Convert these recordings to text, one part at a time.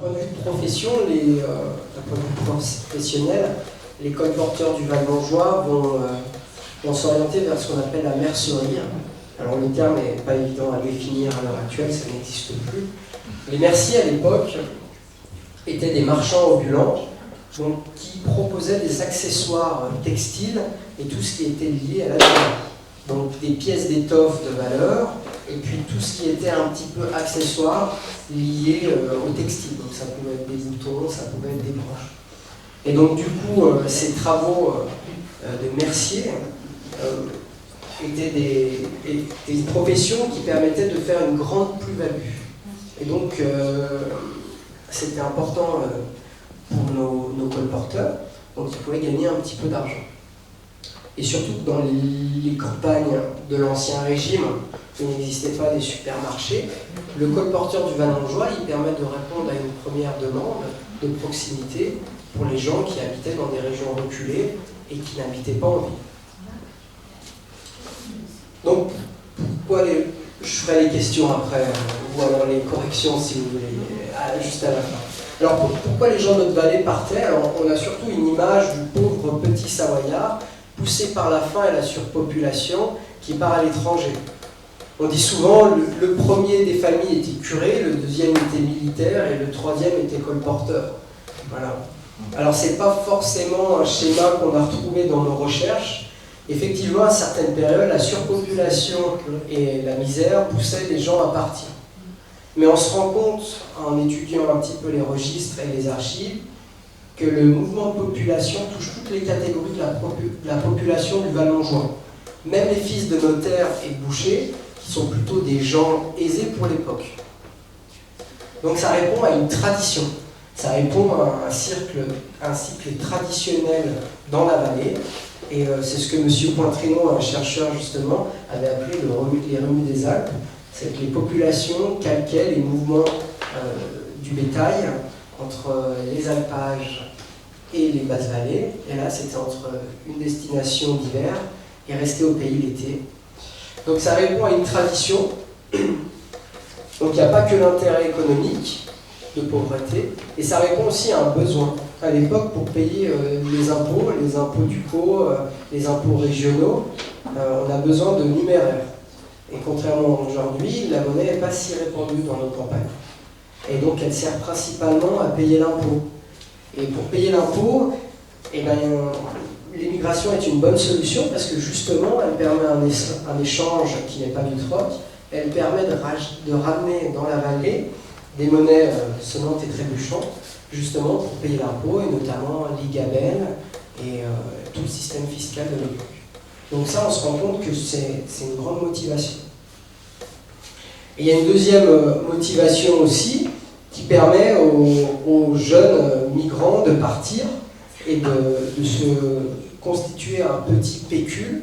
D'un point de vue de profession, d'un point de vue professionnel, les colporteurs du Val-Montjoie vont s'orienter vers ce qu'on appelle la mercerie. Alors le terme n'est pas évident à définir à l'heure actuelle, ça n'existe plus. Les merciers à l'époque étaient des marchands ambulants qui proposaient des accessoires textiles et tout ce qui était lié à la joaillerie. Donc des pièces d'étoffe de valeur et puis tout ce qui était un petit peu accessoire lié au textile. Donc ça pouvait être des boutons, ça pouvait être des broches. Et donc du coup, ces travaux de mercier étaient des professions qui permettaient de faire une grande plus-value. Et donc c'était important pour nos colporteurs, donc ils pouvaient gagner un petit peu d'argent. Et surtout dans les campagnes de l'Ancien Régime, où il n'existait pas des supermarchés, le colporteur du Val-Montjoie, il permet de répondre à une première demande de proximité pour les gens qui habitaient dans des régions reculées et qui n'habitaient pas en ville. Donc, je ferai les questions après, ou alors les corrections si vous voulez, juste à la fin. Alors pourquoi les gens de notre vallée partaient? Alors, on a surtout une image du pauvre petit Savoyard poussé par la faim et la surpopulation qui part à l'étranger. On dit souvent le premier des familles était curé, le deuxième était militaire et le troisième était colporteur. Voilà. Alors c'est pas forcément un schéma qu'on a retrouvé dans nos recherches. Effectivement, à certaines périodes, la surpopulation et la misère poussaient les gens à partir. Mais on se rend compte, en étudiant un petit peu les registres et les archives, que le mouvement de population touche toutes les catégories de la population du Val-Montjoie. Même les fils de notaires et de bouchers, qui sont plutôt des gens aisés pour l'époque. Donc ça répond à une tradition. Ça répond à un cycle traditionnel dans la vallée. Et c'est ce que M. Pointrino, un chercheur justement, avait appelé les remues des Alpes. C'est que les populations calquaient les mouvements du bétail entre les alpages et les basses vallées. Et là, c'était entre une destination d'hiver et rester au pays l'été. Donc ça répond à une tradition. Donc il n'y a pas que l'intérêt économique de pauvreté, et ça répond aussi à un besoin. À l'époque, pour payer les impôts du CO, les impôts régionaux, on a besoin de numéraire. Et contrairement à aujourd'hui, la monnaie n'est pas si répandue dans nos campagnes. Et donc elle sert principalement à payer l'impôt. Et pour payer l'impôt, eh ben, l'immigration est une bonne solution parce que justement, elle permet un échange qui n'est pas du troc. Elle permet de ramener dans la vallée des monnaies sonnantes et trébuchantes, justement pour payer l'impôt, et notamment l'IGABEL et tout le système fiscal de l'époque. Donc ça, on se rend compte que c'est une grande motivation. Et il y a une deuxième motivation aussi, qui permet aux jeunes migrants de partir et de se constituer un petit pécule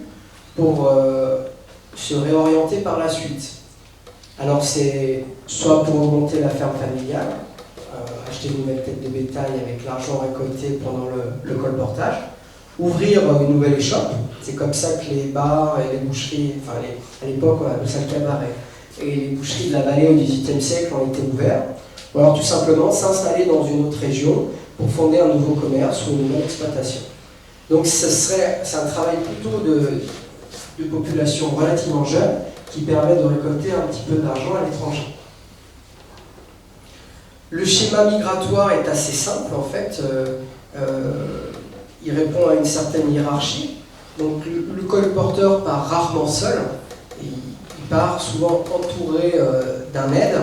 pour se réorienter par la suite. Alors c'est soit pour augmenter la ferme familiale, acheter une nouvelle tête de bétail avec l'argent récolté pendant le colportage, ouvrir une nouvelle échoppe. C'est comme ça que les bars et les boucheries, enfin à l'époque on appelait ça le cabaret, et les boucheries de la vallée au XVIIIe siècle ont été ouvertes. Ou alors tout simplement s'installer dans une autre région pour fonder un nouveau commerce ou une nouvelle exploitation. Donc c'est un travail plutôt de population relativement jeune qui permet de récolter un petit peu d'argent à l'étranger. Le schéma migratoire est assez simple en fait. Il répond à une certaine hiérarchie. Donc le colporteur part rarement seul. Il part souvent entouré d'un aide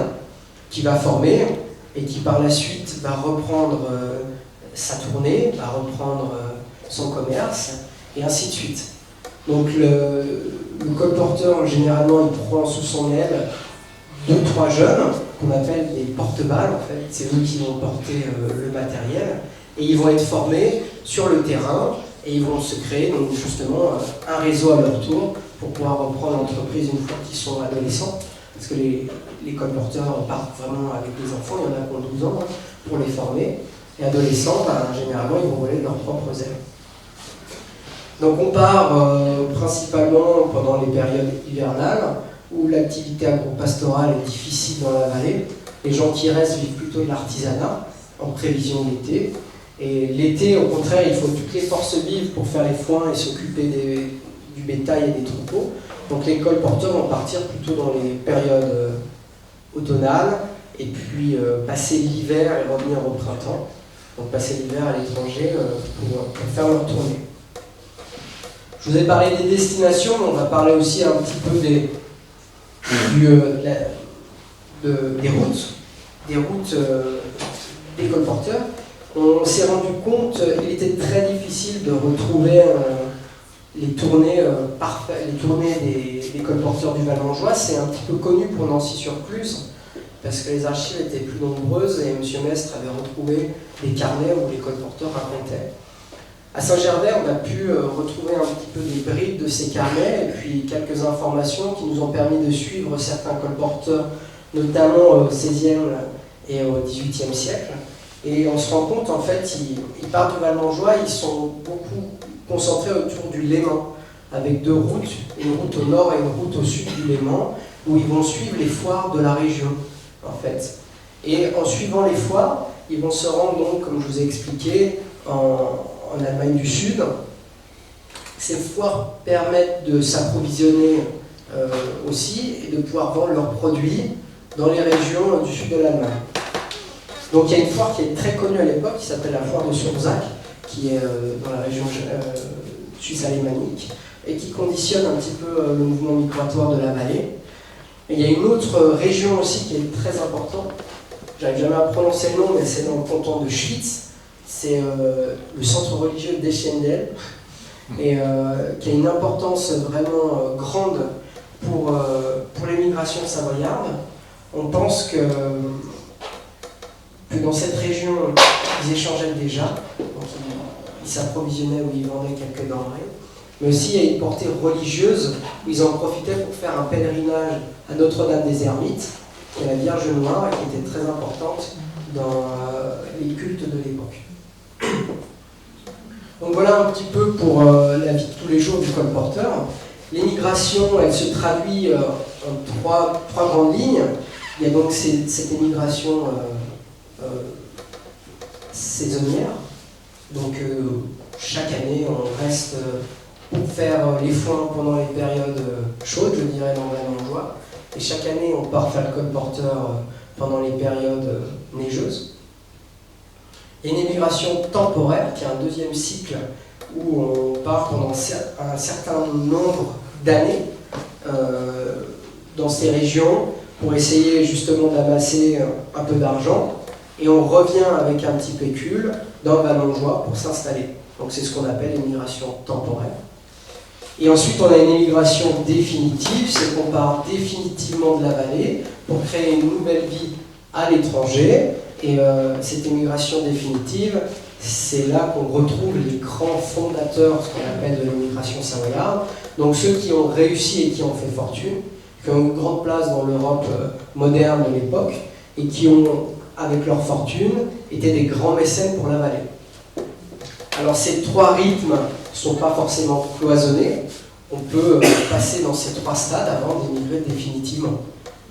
qui va former et qui par la suite va reprendre sa tournée, va reprendre son commerce et ainsi de suite. Donc le colporteur, généralement, il prend sous son aile 2-3 jeunes, qu'on appelle des porte-balles, en fait. C'est eux qui vont porter le matériel. Et ils vont être formés sur le terrain et ils vont se créer donc, justement un réseau à leur tour pour pouvoir reprendre l'entreprise une fois qu'ils sont adolescents. Parce que les colporteurs partent vraiment avec des enfants, il y en a qui ont 12 ans, hein, pour les former. Et adolescents, généralement, ils vont voler de leurs propres ailes. Donc on part principalement pendant les périodes hivernales où l'activité agro-pastorale est difficile dans la vallée. Les gens qui restent vivent plutôt de l'artisanat, en prévision de l'été. Et l'été, au contraire, il faut toutes les forces vives pour faire les foins et s'occuper du bétail et des troupeaux. Donc les colporteurs vont partir plutôt dans les périodes automnales, et puis passer l'hiver et revenir au printemps. Donc passer l'hiver à l'étranger pour faire leur tournée. Je vous ai parlé des destinations, mais on va parler aussi un petit peu des routes, des colporteurs. On s'est rendu compte qu'il était très difficile de retrouver les tournées parfaites, les tournées des colporteurs du Val-Mangeois. C'est un petit peu connu pour Nancy-sur-Cluse, parce que les archives étaient plus nombreuses et M. Mestre avait retrouvé des carnets où les colporteurs racontaient. À Saint-Gervais, on a pu retrouver un petit peu des bribes de ces carnets et puis quelques informations qui nous ont permis de suivre certains colporteurs, notamment au XVIe et au XVIIIe siècle. Et on se rend compte, en fait, ils partent du Val-Mangeois, ils sont beaucoup concentrés autour du Léman, avec deux routes, une route au nord et une route au sud du Léman, où ils vont suivre les foires de la région, en fait. Et en suivant les foires, ils vont se rendre, donc, comme je vous ai expliqué, en Allemagne du Sud. Ces foires permettent de s'approvisionner aussi et de pouvoir vendre leurs produits dans les régions du sud de l'Allemagne. Donc il y a une foire qui est très connue à l'époque, qui s'appelle la foire de Surzach, qui est dans la région suisse alémanique, et qui conditionne un petit peu le mouvement migratoire de la vallée. Et il y a une autre région aussi qui est très importante, j'arrive jamais à prononcer le nom, mais c'est dans le canton de Schwyz, c'est le centre religieux d'Eschendel, et qui a une importance vraiment grande pour l'émigration savoyarde. On pense que dans cette région, ils échangeaient déjà, donc ils s'approvisionnaient ou ils vendaient quelques denrées, mais aussi il y a une portée religieuse où ils en profitaient pour faire un pèlerinage à Notre-Dame des Ermites, qui est la Vierge Noire et qui était très importante dans les cultes de l'époque. Donc voilà un petit peu pour la vie de tous les jours du colporteur. L'émigration, elle se traduit en trois grandes lignes. Il y a donc cette émigration saisonnière. Donc chaque année, on reste pour faire les foins pendant les périodes chaudes, je dirais dans le Val-Mangeois. Et chaque année, on part faire le colporteur pendant les périodes neigeuses. Il y a une émigration temporaire, qui est un deuxième cycle où on part pendant un certain nombre d'années dans ces régions pour essayer justement d'amasser un peu d'argent, et on revient avec un petit pécule dans le Val-Mangeois pour s'installer. Donc c'est ce qu'on appelle l'émigration temporaire. Et ensuite on a une émigration définitive, c'est qu'on part définitivement de la vallée pour créer une nouvelle vie à l'étranger. Et cette émigration définitive, c'est là qu'on retrouve les grands fondateurs, ce qu'on appelle de l'émigration savoyarde, donc ceux qui ont réussi et qui ont fait fortune, qui ont une grande place dans l'Europe moderne de l'époque, et qui ont, avec leur fortune, été des grands mécènes pour la vallée. Alors ces trois rythmes ne sont pas forcément cloisonnés, on peut passer dans ces trois stades avant d'émigrer définitivement.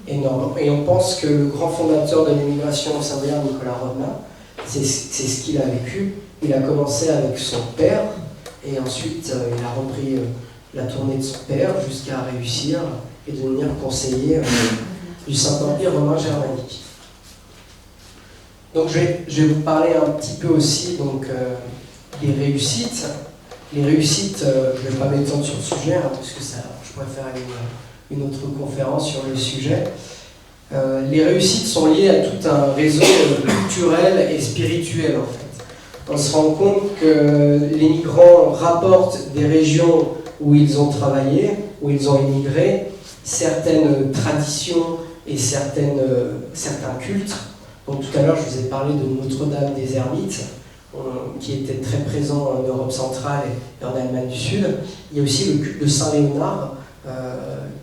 Et on pense que le grand fondateur de l'émigration savoyarde, Nicolas Rodin, c'est ce qu'il a vécu. Il a commencé avec son père, et ensuite il a repris la tournée de son père jusqu'à réussir et devenir conseiller du Saint-Empire romain germanique. Donc je vais vous parler un petit peu aussi donc, des réussites. Les réussites, je ne vais pas m'étendre sur le sujet, parce que je pourrais faire une autre conférence sur le sujet. Les réussites sont liées à tout un réseau culturel et spirituel, en fait. On se rend compte que les migrants rapportent des régions où ils ont travaillé, où ils ont émigré, certaines traditions et certains cultes. Donc tout à l'heure, je vous ai parlé de Notre-Dame des Ermites, qui était très présent en Europe centrale et en Allemagne du Sud. Il y a aussi le culte de Saint-Léonard,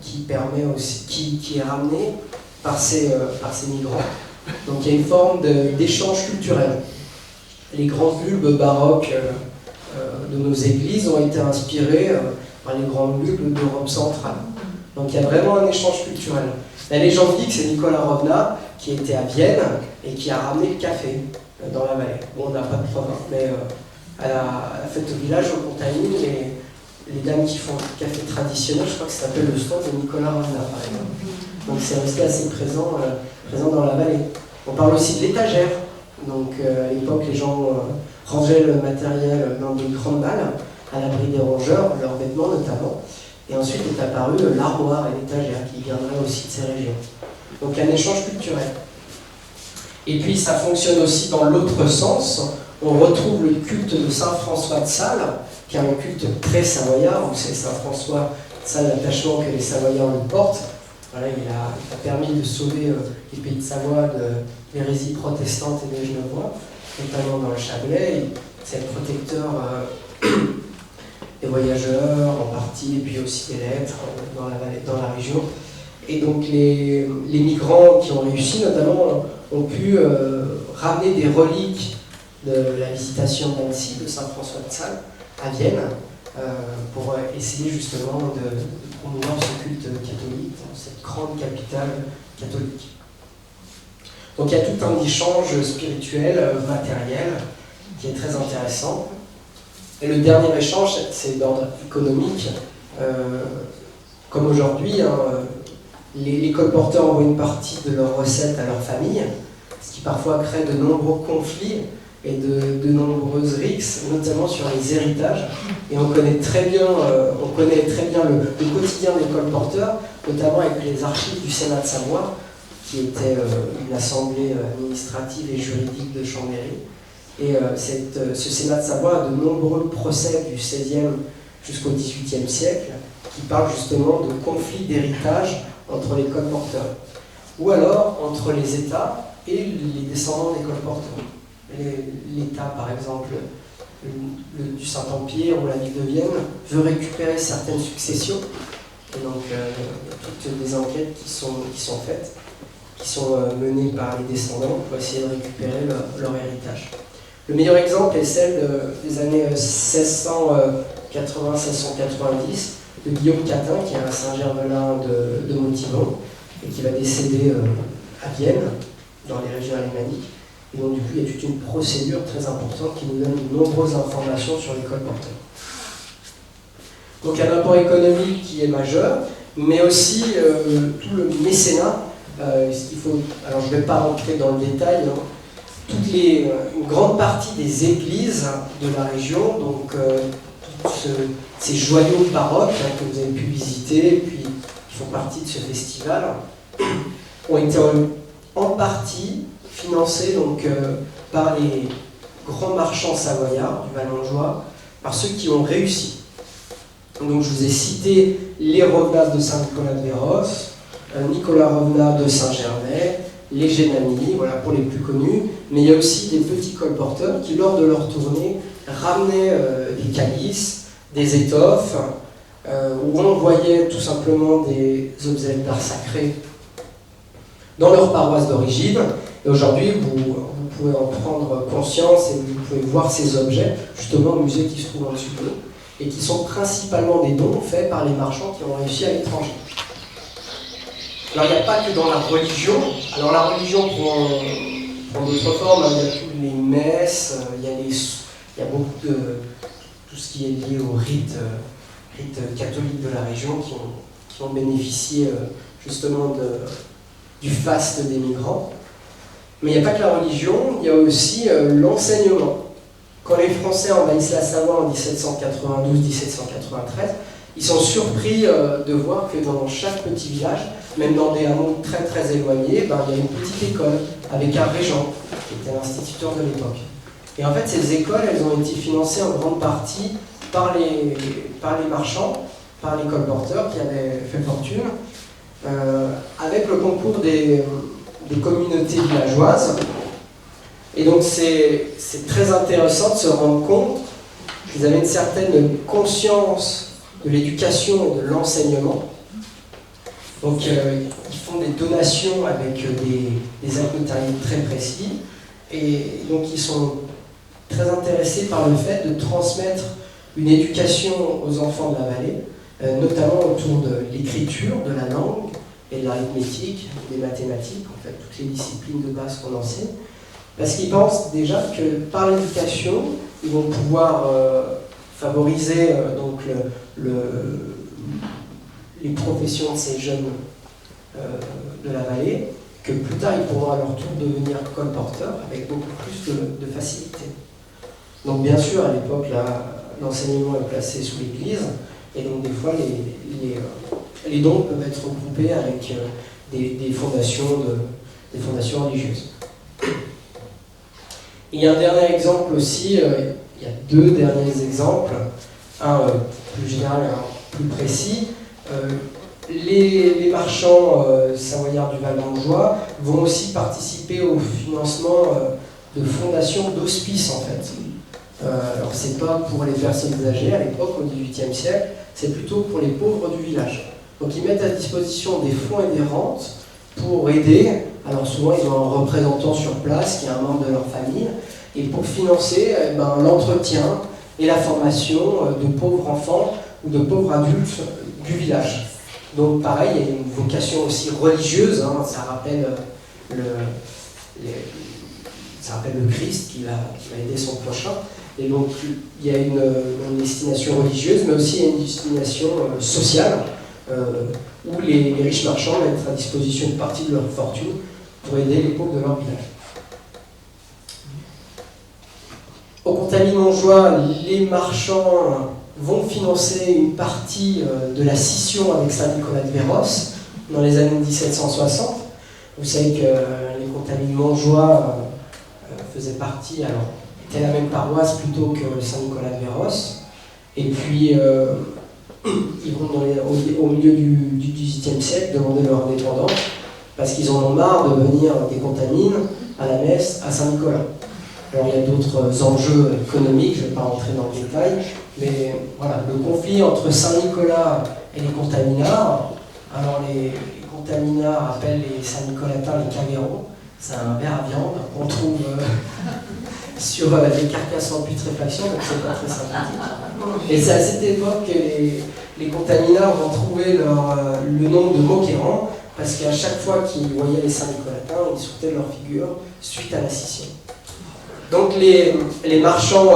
qui est ramené par ces migrants. Donc il y a une forme d'échange culturel. Les grands bulbes baroques de nos églises ont été inspirés par les grands bulbes d'Europe centrale. Donc il y a vraiment un échange culturel. La légende dit que c'est Nicolas Rodin qui était à Vienne et qui a ramené le café dans la vallée. Bon, on n'a pas de preuve, hein, mais à la fête au village, au Contamine, les dames qui font du café traditionnel, je crois que ça s'appelle le stand de Nicolas Ravna, par exemple. Donc c'est resté assez présent dans la vallée. On parle aussi de l'étagère. Donc à l'époque, les gens rangeaient le matériel dans des grandes balles, à l'abri des rongeurs, leurs vêtements notamment. Et ensuite est apparu l'armoire et l'étagère, qui viendraient aussi de ces régions. Donc un échange culturel. Et puis ça fonctionne aussi dans l'autre sens. On retrouve le culte de Saint François de Sales, qui est un culte très savoyard. Vous savez, Saint François de Sales, l'attachement que les Savoyards lui portent. Voilà, il a permis de sauver les pays de Savoie de l'hérésie protestante et des Genevois, notamment dans le Chablais. C'est le protecteur des voyageurs en partie, et puis aussi des lettres dans la région. Et donc les migrants qui ont réussi, notamment, ont pu ramener des reliques de la visitation d'Annecy, de Saint François de Sales, à Vienne, pour essayer justement de promouvoir ce culte catholique dans cette grande capitale catholique. Donc il y a tout un échange spirituel, matériel, qui est très intéressant. Et le dernier échange, c'est d'ordre économique. Comme aujourd'hui, hein, les colporteurs envoient une partie de leurs recettes à leur famille, ce qui parfois crée de nombreux conflits et de nombreuses rixes, notamment sur les héritages. Et on connaît très bien le quotidien des colporteurs, notamment avec les archives du Sénat de Savoie, qui était une assemblée administrative et juridique de Chambéry. Et ce Sénat de Savoie a de nombreux procès du XVIe jusqu'au XVIIIe siècle qui parlent justement de conflits d'héritage entre les colporteurs, ou alors entre les États et les descendants des colporteurs. L'État, par exemple, du Saint-Empire ou la ville de Vienne, veut récupérer certaines successions, et donc toutes des enquêtes qui sont faites, qui sont menées par les descendants pour essayer de récupérer leur héritage. Le meilleur exemple est celle des années 1680-1690 de Guillaume Catin, qui est un Saint-Germelin de Montibon, et qui va décéder à Vienne, dans les régions alémaniques. Et donc du coup, il y a toute une procédure très importante qui nous donne de nombreuses informations sur les colporteurs. Donc un apport économique qui est majeur, mais aussi tout le mécénat. Ce qu'il faut, alors je ne vais pas rentrer dans le détail, hein, une grande partie des églises de la région, donc ces joyaux baroques que vous avez pu visiter, et puis qui font partie de ce festival, ont été en partie financés donc, par les grands marchands savoyards du Val-Montjoie, par ceux qui ont réussi. Donc je vous ai cité les Revenats de Saint-Nicolas-de-Véros, Nicolas Revenat de Saint-Gervais, les Génami, voilà pour les plus connus, mais il y a aussi des petits colporteurs qui, lors de leur tournée, ramenaient des calices, des étoffes, où on voyait tout simplement des objets d'art sacré dans leur paroisse d'origine. Et aujourd'hui, vous pouvez en prendre conscience et vous pouvez voir ces objets, justement au musée qui se trouve en dessous de l'eau, et qui sont principalement des dons faits par les marchands qui ont réussi à l'étranger. Alors il n'y a pas que dans la religion. Alors la religion prend d'autres formes, il y a toutes les messes, il y a beaucoup de tout ce qui est lié au rite catholique de la région qui ont bénéficié justement du faste des migrants. Mais il n'y a pas que la religion, il y a aussi l'enseignement. Quand les Français envahissent la Savoie en 1792-1793, ils sont surpris de voir que dans chaque petit village, même dans des hameaux très très éloignés, il y a une petite école avec un régent, qui était l'instituteur de l'époque. Et en fait, ces écoles, elles ont été financées en grande partie par les marchands, par les colporteurs qui avaient fait fortune, avec le concours des communautés villageoises. Et donc c'est très intéressant de se rendre compte qu'ils avaient une certaine conscience de l'éducation et de l'enseignement. Donc ils font des donations avec des actes notariés très précis, et donc ils sont très intéressés par le fait de transmettre une éducation aux enfants de la vallée, notamment autour de l'écriture, de la langue, et de l'arithmétique, des mathématiques, en fait, toutes les disciplines de base qu'on enseigne, parce qu'ils pensent déjà que par l'éducation, ils vont pouvoir favoriser donc les professions de ces jeunes de la vallée, que plus tard ils pourront à leur tour devenir colporteurs avec beaucoup plus de facilité. Donc bien sûr, à l'époque, l'enseignement est placé sous l'Église, et donc des fois les dons peuvent être regroupés avec des fondations religieuses. Il y a un dernier exemple aussi, il y a deux derniers exemples, un plus général et un plus précis. Les marchands savoyards du Val-d'Angeois vont aussi participer au financement de fondations d'hospices en fait. Alors c'est pas pour les personnes âgées à l'époque, au XVIIIe siècle, c'est plutôt pour les pauvres du village. Donc ils mettent à disposition des fonds et des rentes pour aider. Alors souvent ils ont un représentant sur place qui est un membre de leur famille, et pour financer l'entretien et la formation de pauvres enfants ou de pauvres adultes du village. Donc pareil, il y a une vocation aussi religieuse, hein, ça rappelle le Christ qui va aider son prochain. Et donc il y a une destination religieuse, mais aussi une destination sociale, où les riches marchands mettent à disposition une partie de leur fortune pour aider les pauvres de leur village. Au Contamine-Montjoie, les marchands vont financer une partie de la scission avec Saint-Nicolas-de-Véros dans les années 1760. Vous savez que les Contamine-Montjoie faisaient partie, alors était la même paroisse plutôt que Saint-Nicolas-de-Véros. Et puis ils vont au milieu du XVIIIe siècle demander leur indépendance parce qu'ils en ont marre de venir des Contamines à la messe à Saint-Nicolas. Alors il y a d'autres enjeux économiques, je ne vais pas rentrer dans le détail, mais voilà, le conflit entre Saint-Nicolas et les Contaminards. Alors les Contaminards appellent les Saint-Nicolatins les Cavérons, c'est un ver à viande qu'on trouve sur les carcasses en putréfaction, donc c'est pas très sympathique. Et c'est à cette époque que les Contaminards vont trouver le nom de Moquéran, parce qu'à chaque fois qu'ils voyaient les Saint-Nicolatins, ils sautaient de leur figure suite à la scission. Donc les marchands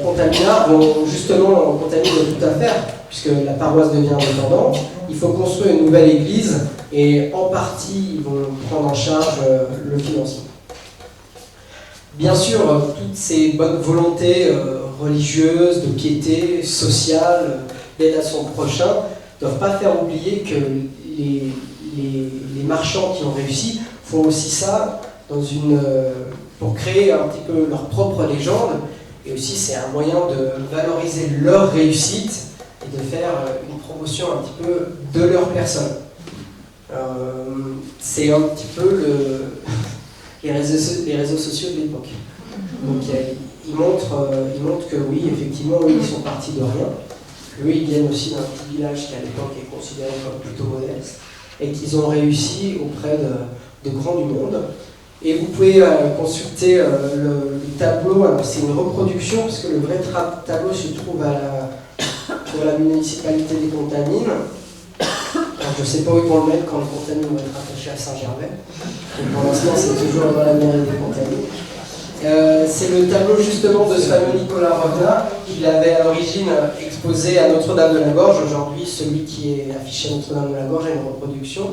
Contaminards vont justement contaminer de toute affaire, puisque la paroisse devient indépendante. Il faut construire une nouvelle église, et en partie, ils vont prendre en charge le financement. Bien sûr, toutes ces bonnes volontés religieuses, de piété, sociale, d'aide à son prochain, ne doivent pas faire oublier que les marchands qui ont réussi font aussi ça pour créer un petit peu leur propre légende, et aussi c'est un moyen de valoriser leur réussite et de faire une promotion un petit peu de leur personne. C'est un petit peu les réseaux sociaux de l'époque. Donc ils montrent que oui, effectivement, eux, ils sont partis de rien. Eux, ils viennent aussi d'un petit village qui à l'époque est considéré comme plutôt modeste, et qu'ils ont réussi auprès de grands du monde. Et vous pouvez consulter le tableau. Alors c'est une reproduction, parce que le vrai tableau se trouve pour la municipalité des Contamines. Alors, je ne sais pas où ils vont le mettre quand le Contamine va être attaché à Saint-Gervais. Pour l'instant, c'est toujours dans la mairie des Contamines. C'est le tableau justement de ce fameux Nicolas Revenat, qu'il avait à l'origine exposé à Notre-Dame-de-la-Gorge. Aujourd'hui, celui qui est affiché à Notre-Dame-de-la-Gorge a une reproduction.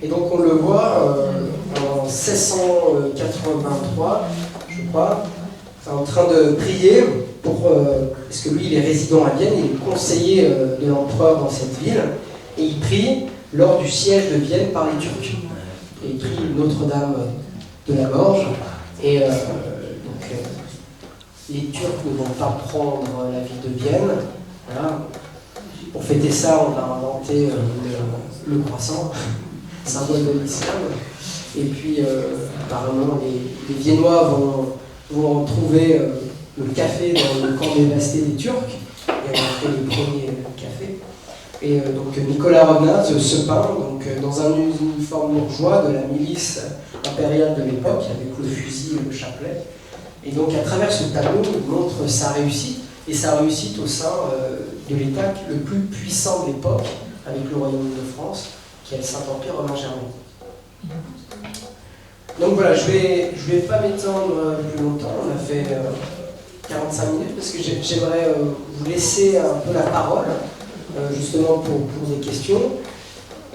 Et donc on le voit en 1683, je crois, en train de prier, parce que lui il est résident à Vienne, il est conseiller de l'empereur dans cette ville, et il prie lors du siège de Vienne par les Turcs. Et il prie Notre-Dame de la Gorge, et les Turcs ne vont pas prendre la ville de Vienne. Voilà. Pour fêter ça, on a inventé le croissant, symbole de l'islam. Et puis, apparemment, les Viennois vont trouver le café dans le camp dévasté des Turcs. Ils ont fait les premiers cafés. Et donc, Nicolas Revenat se peint dans un uniforme bourgeois de la milice impériale de l'époque, avec le fusil et le chapelet. Et donc, à travers ce tableau, il montre sa réussite, et sa réussite au sein de l'État le plus puissant de l'époque, avec le Royaume de France, qui est le Saint-Empire romain germanique. Donc voilà, je vais pas m'étendre plus longtemps, on a fait 45 minutes parce que j'aimerais vous laisser un peu la parole, justement pour des questions,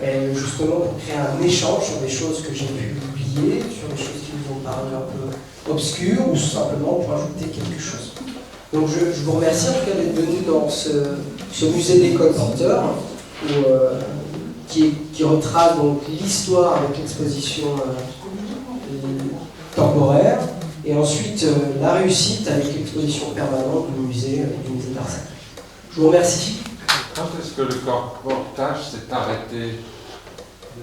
et justement pour créer un échange sur des choses que j'ai pu oublier, sur des choses qui vous ont paru un peu obscures, ou simplement pour ajouter quelque chose. Donc je vous remercie en tout cas d'être venu dans ce musée des colporteurs, qui retrace donc l'histoire avec l'exposition temporaire, et ensuite la réussite avec l'exposition permanente du musée d'Arsac. Je vous remercie. Quand est-ce que le colportage s'est arrêté?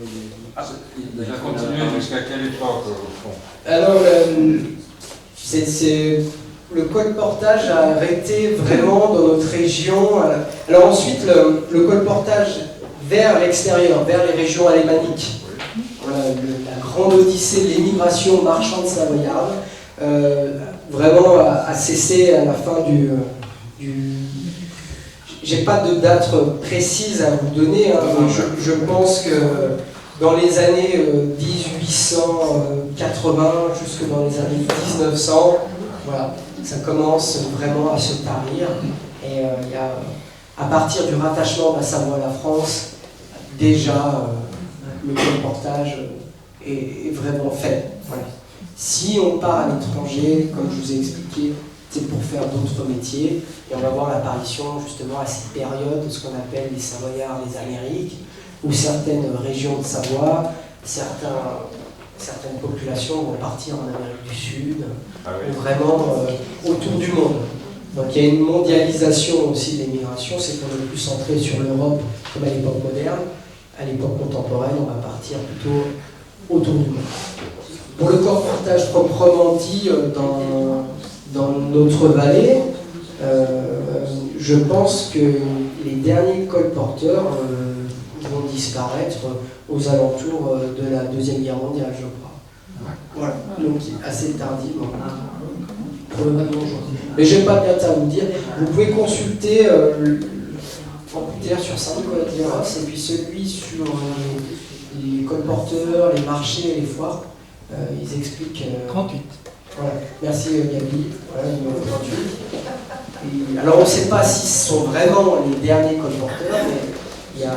Il a continué jusqu'à quelle époque au fond? Alors, le colportage a arrêté vraiment dans notre région. Alors ensuite, le colportage vers l'extérieur, vers les régions alémaniques. Voilà, la grande odyssée de l'émigration marchande savoyarde, vraiment a cessé à la fin du j'ai pas de date précise à vous donner, hein, mais je pense que dans les années 1880 jusque dans les années 1900, voilà, ça commence vraiment à se tarir. Et il y a, à partir du rattachement de la Savoie à la France, déjà le colportage est vraiment fait. Voilà. Si on part à l'étranger, comme je vous ai expliqué, c'est pour faire d'autres métiers, et on va voir l'apparition justement à cette période de ce qu'on appelle les Savoyards des Amériques, où certaines régions de Savoie, certaines populations vont partir en Amérique du Sud, ou vraiment autour du monde. Donc il y a une mondialisation aussi de l'émigration, c'est qu'on est plus centré sur l'Europe comme à l'époque moderne. À l'époque contemporaine, on va partir plutôt autour du monde. Pour le colportage proprement dit dans notre vallée, je pense que les derniers colporteurs vont disparaître aux alentours de la Deuxième Guerre mondiale, je crois. Voilà, donc assez tardivement. Probablement aujourd'hui. Mais je n'ai pas de date à vous dire. Vous pouvez consulter Amputaire sur Saint-Nicolas-de-Héros et puis celui sur les colporteurs, les marchés et les foires. Ils expliquent. 38. Voilà. Merci Gabi. Voilà, numéro 38. Et, alors on ne sait pas si ce sont vraiment les derniers colporteurs, mais il y a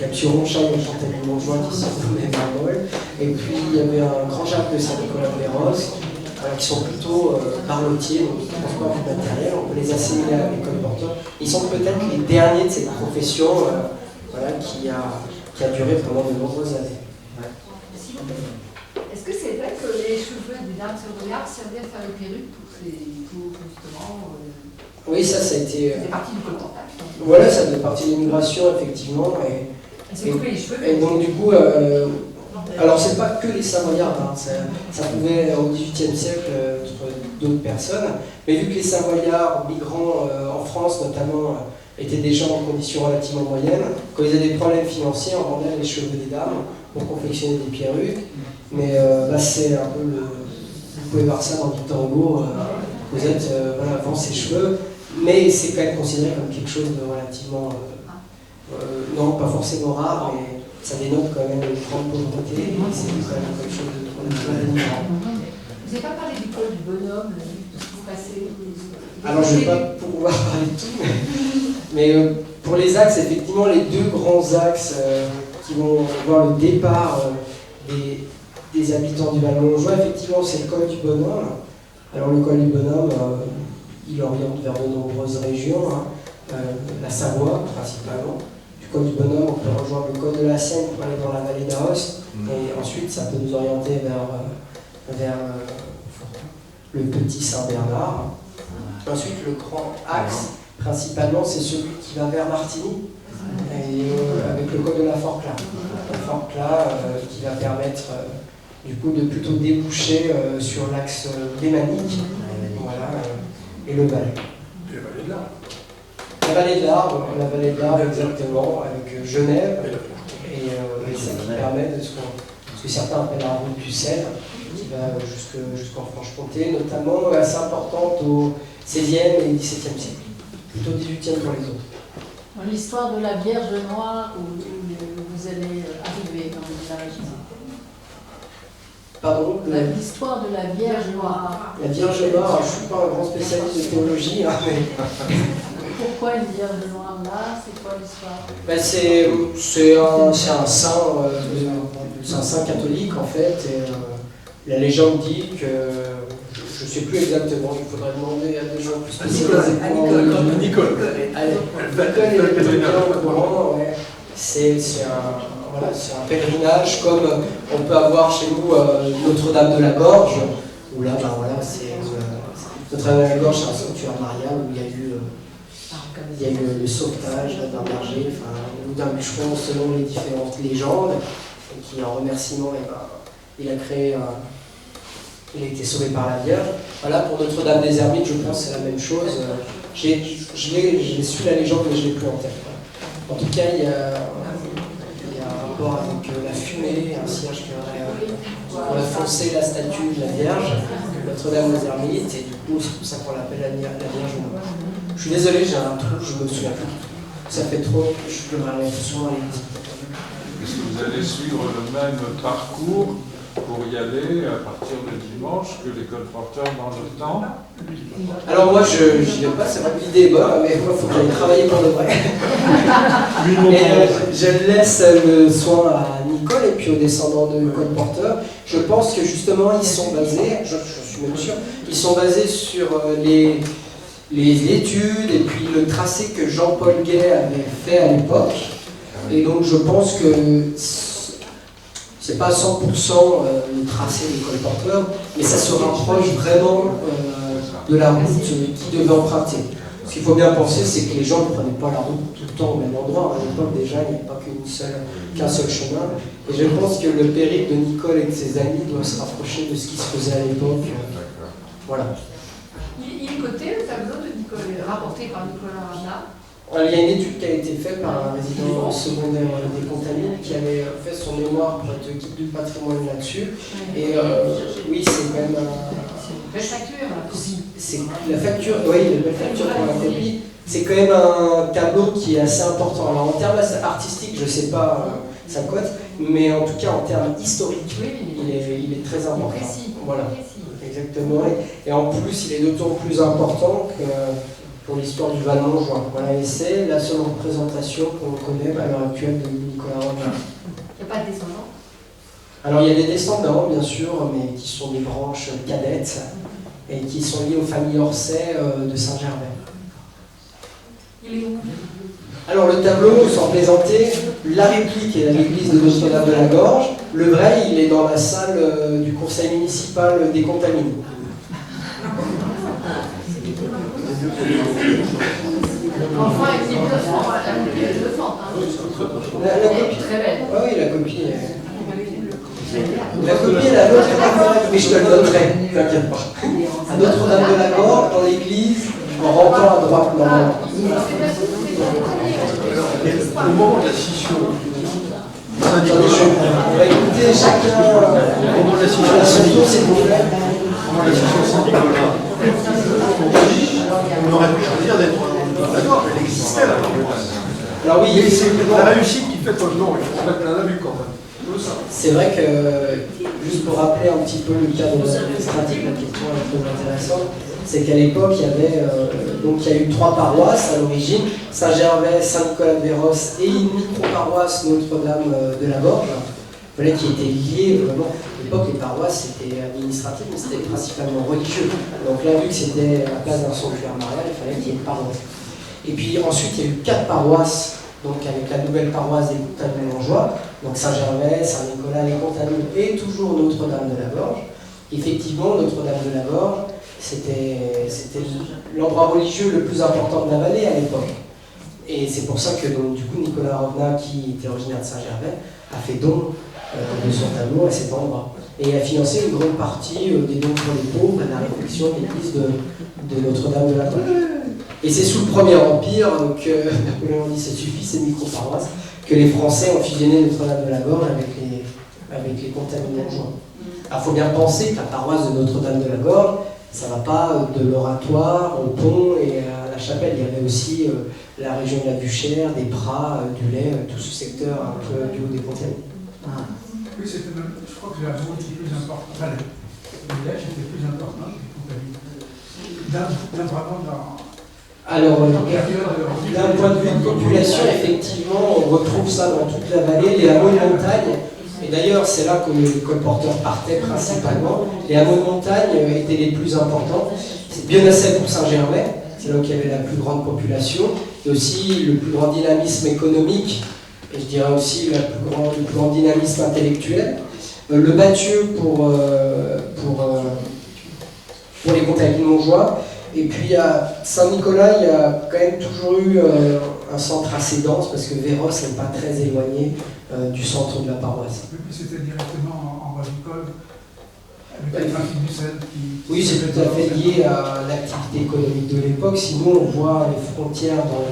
M. Ronchal et Chantal Montjoint qui sont nommés Marmol. Et puis il y avait un grand Jacques de Saint-Nicolas-de-Héros qui sont plutôt barlotiers, donc qui transportent du matériel. On peut les assimiler à des colporteurs. Ils sont peut-être les derniers de cette profession voilà, qui a duré pendant de nombreuses années. Ouais. Est-ce que c'est vrai que les cheveux des dames savoyardes servaient à faire les perruques pour justement oui, ça a été. C'est parti du colportage. Voilà, ça fait partie de l'immigration, effectivement. Et donc, du coup, alors c'est pas que les Savoyards, hein, ça pouvait au XVIIIe siècle être d'autres personnes, mais vu que les Savoyards migrants en France, notamment, étaient déjà en conditions relativement moyennes, quand ils avaient des problèmes financiers, on vendait les cheveux des dames pour confectionner des perruques. Mais là, c'est un peu vous pouvez voir ça dans Victor Hugo, Cosette vend ses cheveux, mais c'est quand même considéré comme quelque chose de relativement, non pas forcément rare, mais ça dénote quand même une grande pauvreté, et c'est quand même quelque chose de dénigrant. Vous n'avez pas parlé du col du bonhomme, de ce qui se passait? Alors je ne vais pas pouvoir parler de tout, mais pour les axes, effectivement, les deux grands axes qui vont voir le départ des habitants du Val Montjoie, effectivement, c'est le col du Bonhomme. Alors le col du Bonhomme, il oriente vers de nombreuses régions, hein, la Savoie principalement. Du col du Bonhomme, on peut rejoindre le col de la Seine pour aller dans la vallée d'Aoste, et ensuite ça peut nous orienter vers le petit Saint-Bernard. Ensuite, le grand axe, principalement, c'est celui qui va vers Martigny, et, avec le col de la Forclaz. La Forclaz qui va permettre du coup de plutôt déboucher sur l'axe lémanique, voilà, et le Valais. Et la vallée de l'Arve. La vallée de l'Arve, exactement, avec Genève, et ça qui permet de ce que certains appellent la route du sel, qui va jusqu'en Franche-Comté, notamment assez importante au XVIe et XVIIe siècle, plutôt XVIIIe pour les autres. L'histoire de la Vierge Noire où vous allez arriver Pardon, L'histoire de la Vierge Noire. la Vierge Noire, je ne suis pas un grand spécialiste de théologie, hein, mais Pourquoi une Vierge Noire là? C'est quoi l'histoire? ben c'est un saint catholique en fait. Et, la légende dit que, je ne sais plus exactement, il faudrait demander à des gens plus spécialisés. Nicole est bien au courant, ouais. C'est un pèlerinage comme on peut avoir chez nous Notre-Dame de la Gorge, où là, ben voilà, Notre-Dame de la Gorge, c'est un sanctuaire marial où il y a eu le sauvetage d'un berger, ou d'un bûcheron selon les différentes légendes, et qui en remerciement, il a été sauvé par la Vierge. Voilà, pour Notre-Dame des Ermites, je pense que c'est la même chose. J'ai su la légende, mais je ne l'ai plus en tête. En tout cas, il y a un rapport avec la fumée, un cierge qui aurait foncé la statue de la Vierge, Notre-Dame des Ermites, et du coup, c'est pour ça qu'on l'appelle la Vierge Noire. Je suis désolé, j'ai un trou, je me souviens plus. Ça fait trop que je devrais aller souvent à l'église. Est-ce que vous allez suivre le même parcours pour y aller à partir de dimanche que les colporteurs dans le temps? Alors moi, je n'y vais pas, c'est vrai que l'idée est bonne, mais moi, il faut que j'aille travailler pour de vrai. Et je laisse le soin à Nicole et puis aux descendants de colporteurs. Je pense que justement, ils sont basés, je suis même sûr, ils sont basés sur les études et puis le tracé que Jean-Paul Gay avait fait à l'époque. Et donc je pense que c'est pas 100% le tracé des colporteurs, mais ça se rapproche vraiment de la route qu'ils devaient emprunter. Ce qu'il faut bien penser, c'est que les gens ne prenaient pas la route tout le temps au même endroit. À l'époque déjà, il n'y avait pas qu'un seul chemin. Et je pense que le périple de Nicole et de ses amis doit se rapprocher de ce qui se faisait à l'époque. Voilà. Il est coté le tableau de Nicole, rapporté par Nicolas Ravna. Il y a une étude qui a été faite par un résident secondaire des Contamines qui avait fait son mémoire pour être guide du patrimoine là-dessus. Et oui, c'est quand même Belle facture, la copie. c'est la facture, oui, la belle facture pour la copie. C'est quand même un tableau qui est assez important. Alors en termes artistiques, je ne sais pas sa cote, mais en tout cas en termes historiques, il est très important. Précis. Voilà, exactement. Et en plus, il est d'autant plus important que pour l'histoire du Val-Montjoie. Voilà, et c'est la seule représentation qu'on connaît à l'heure actuelle de Nicolas Ravna. Il n'y a pas de descendants? Alors il y a des descendants, bien sûr, mais qui sont des branches cadettes et qui sont liées aux familles Orsay de Saint-Gervais. Il est où? Alors le tableau, sans plaisanter, la réplique est à l'église de Notre-Dame de la Gorge. Le vrai, il est dans la salle du conseil municipal des Contamines. Enfin, avec les deux fentes, la copie est deux fentes. La copie, Très belle. ah oui, la copie est... La copie est la nôtre, mais je te le donnerai, t'inquiète pas. À Notre-Dame de la Gorge, dans l'église, en rentrant à droite, normalement. Au moment de la scission, Attendez, on va écouter chacun. au moment de la scission Surtout, s'il vous plaît. Saint-Nicolas, on aurait pu choisir d'être d'accord, elle existait la paroisse. Alors oui, Mais c'est la réussite qui fait que non, il faut se mettre plein la vue quand même. c'est vrai que, juste pour rappeler un petit peu le cadre administratif, la question est très intéressante, c'est qu'à l'époque, il y avait, donc il y a eu 3 paroisses à l'origine, Saint-Gervais, Saint-Nicolas-de-Véros et une micro-paroisse Notre-Dame de la Gorge, voilà, qui étaient liées vraiment. À l'époque, les paroisses, c'était administratif, mais c'était principalement religieux. Donc là, vu que c'était à la place d'un sanctuaire marial, il fallait qu'il y ait une paroisse. Et puis ensuite, il y a eu 4 paroisses, donc avec la nouvelle paroisse des Contamines-Montjoie, donc Saint-Gervais, Saint-Nicolas, les Contamines et toujours Notre-Dame de la Gorge. Effectivement, Notre-Dame de la Gorge, c'était l'endroit religieux le plus important de la vallée à l'époque. Et c'est pour ça que donc, du coup, Nicolas Ravna, qui était originaire de Saint-Gervais, a fait don de son tableau à cet endroit. Et a financé une grande partie des dons pour les pauvres et de la réfection de l'église de Notre-Dame de la Gorge. Et c'est sous le Premier Empire que Napoléon dit ça suffit, ces micro-paroisses, que les Français ont fusionné Notre-Dame de la Gorge avec les Contamines-Montjoie. Alors il faut bien penser que la paroisse de Notre-Dame de la Gorge, ça ne va pas de l'oratoire au pont et à la chapelle. Il y avait aussi la région de la Buchère, des Pras, du Lay, tout ce secteur un peu du haut des Contamines. Oui, c'était même, je crois que la voix était plus importante. Enfin, le village était plus important vraiment dans. Alors, d'un point de vue de population, effectivement, on retrouve ça dans toute la vallée, les hameaux de montagne. Et d'ailleurs, c'est là que les colporteurs partaient principalement. Les hameaux de montagne étaient les plus importants. C'est bien assez pour Saint-Germain, c'est là où il y avait la plus grande population, et aussi le plus grand dynamisme économique, et je dirais aussi le plus grand dynamisme intellectuel. Le Bathieu pour les Montagnes Montjoie. Et puis à Saint-Nicolas, il y a quand même toujours eu un centre assez dense, parce que Véros n'est pas très éloigné du centre de la paroisse. Oui, c'était directement en Ravicole, avec le trafic du sel qui... Oui, c'est tout à fait lié à l'activité économique de l'époque. Sinon, on voit les frontières dans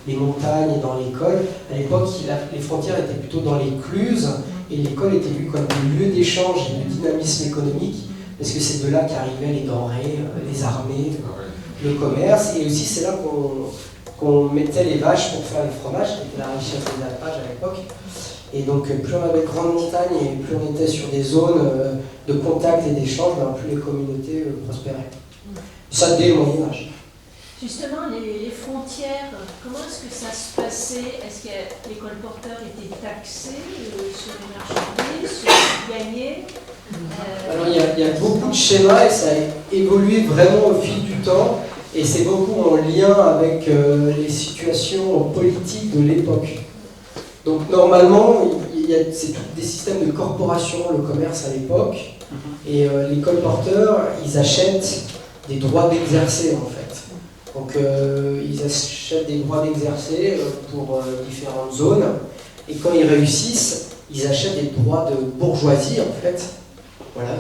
les montagnes et dans l'école. À l'époque, les frontières étaient plutôt dans les cluses, et l'école était vue comme un lieu d'échange et de dynamisme économique, parce que c'est de là qu'arrivaient les denrées, les armées, le commerce, et aussi c'est là qu'on mettait les vaches pour faire les fromages, c'était la richesse des alpages à l'époque. Et donc plus on avait de grandes montagnes et plus on était sur des zones de contact et d'échange, plus les communautés prospéraient. Ça dès le Moyen-Âge. Justement, les frontières, comment est-ce que ça se passait? Est-ce que les colporteurs étaient taxés sur les marchandises, sur les gagnés? Alors il y a beaucoup de schémas et ça a évolué vraiment au fil du temps, et c'est beaucoup en lien avec les situations politiques de l'époque. Donc normalement, c'est des systèmes de corporation, le commerce à l'époque, et les colporteurs, ils achètent des droits d'exercer en fait. Donc ils achètent des droits d'exercer pour différentes zones, et quand ils réussissent, ils achètent des droits de bourgeoisie en fait. Voilà,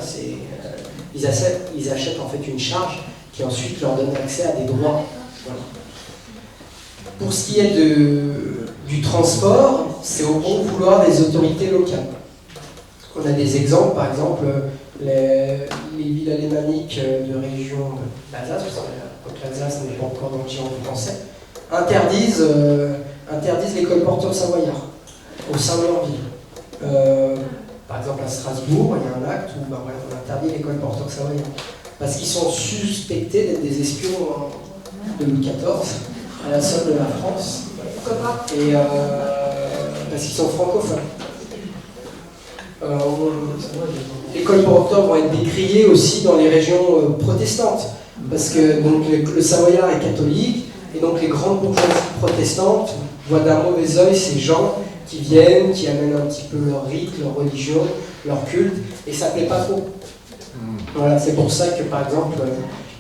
ils achètent en fait une charge qui ensuite leur donne accès à des droits. Voilà. Pour ce qui est du transport, c'est au bon vouloir des autorités locales. On a des exemples, par exemple, les villes alémaniques de région d'Alsace, parce que l'Alsace n'est pas encore dans le giron français, interdisent les colporteurs savoyards au sein de leur ville. Par exemple, à Strasbourg, il y a un acte où on interdit les colporteurs savoyards. Parce qu'ils sont suspectés d'être des espions de Louis XIV, à la solde de la France. Et parce qu'ils sont francophones. Les colporteurs vont être décriés aussi dans les régions protestantes. Parce que donc, le Savoyard est catholique, et donc les grandes bourgeoisies protestantes voient d'un mauvais œil ces gens qui viennent, qui amènent un petit peu leur rite, leur religion, leur culte, et ça ne plaît pas trop. Voilà, c'est pour ça que, par exemple,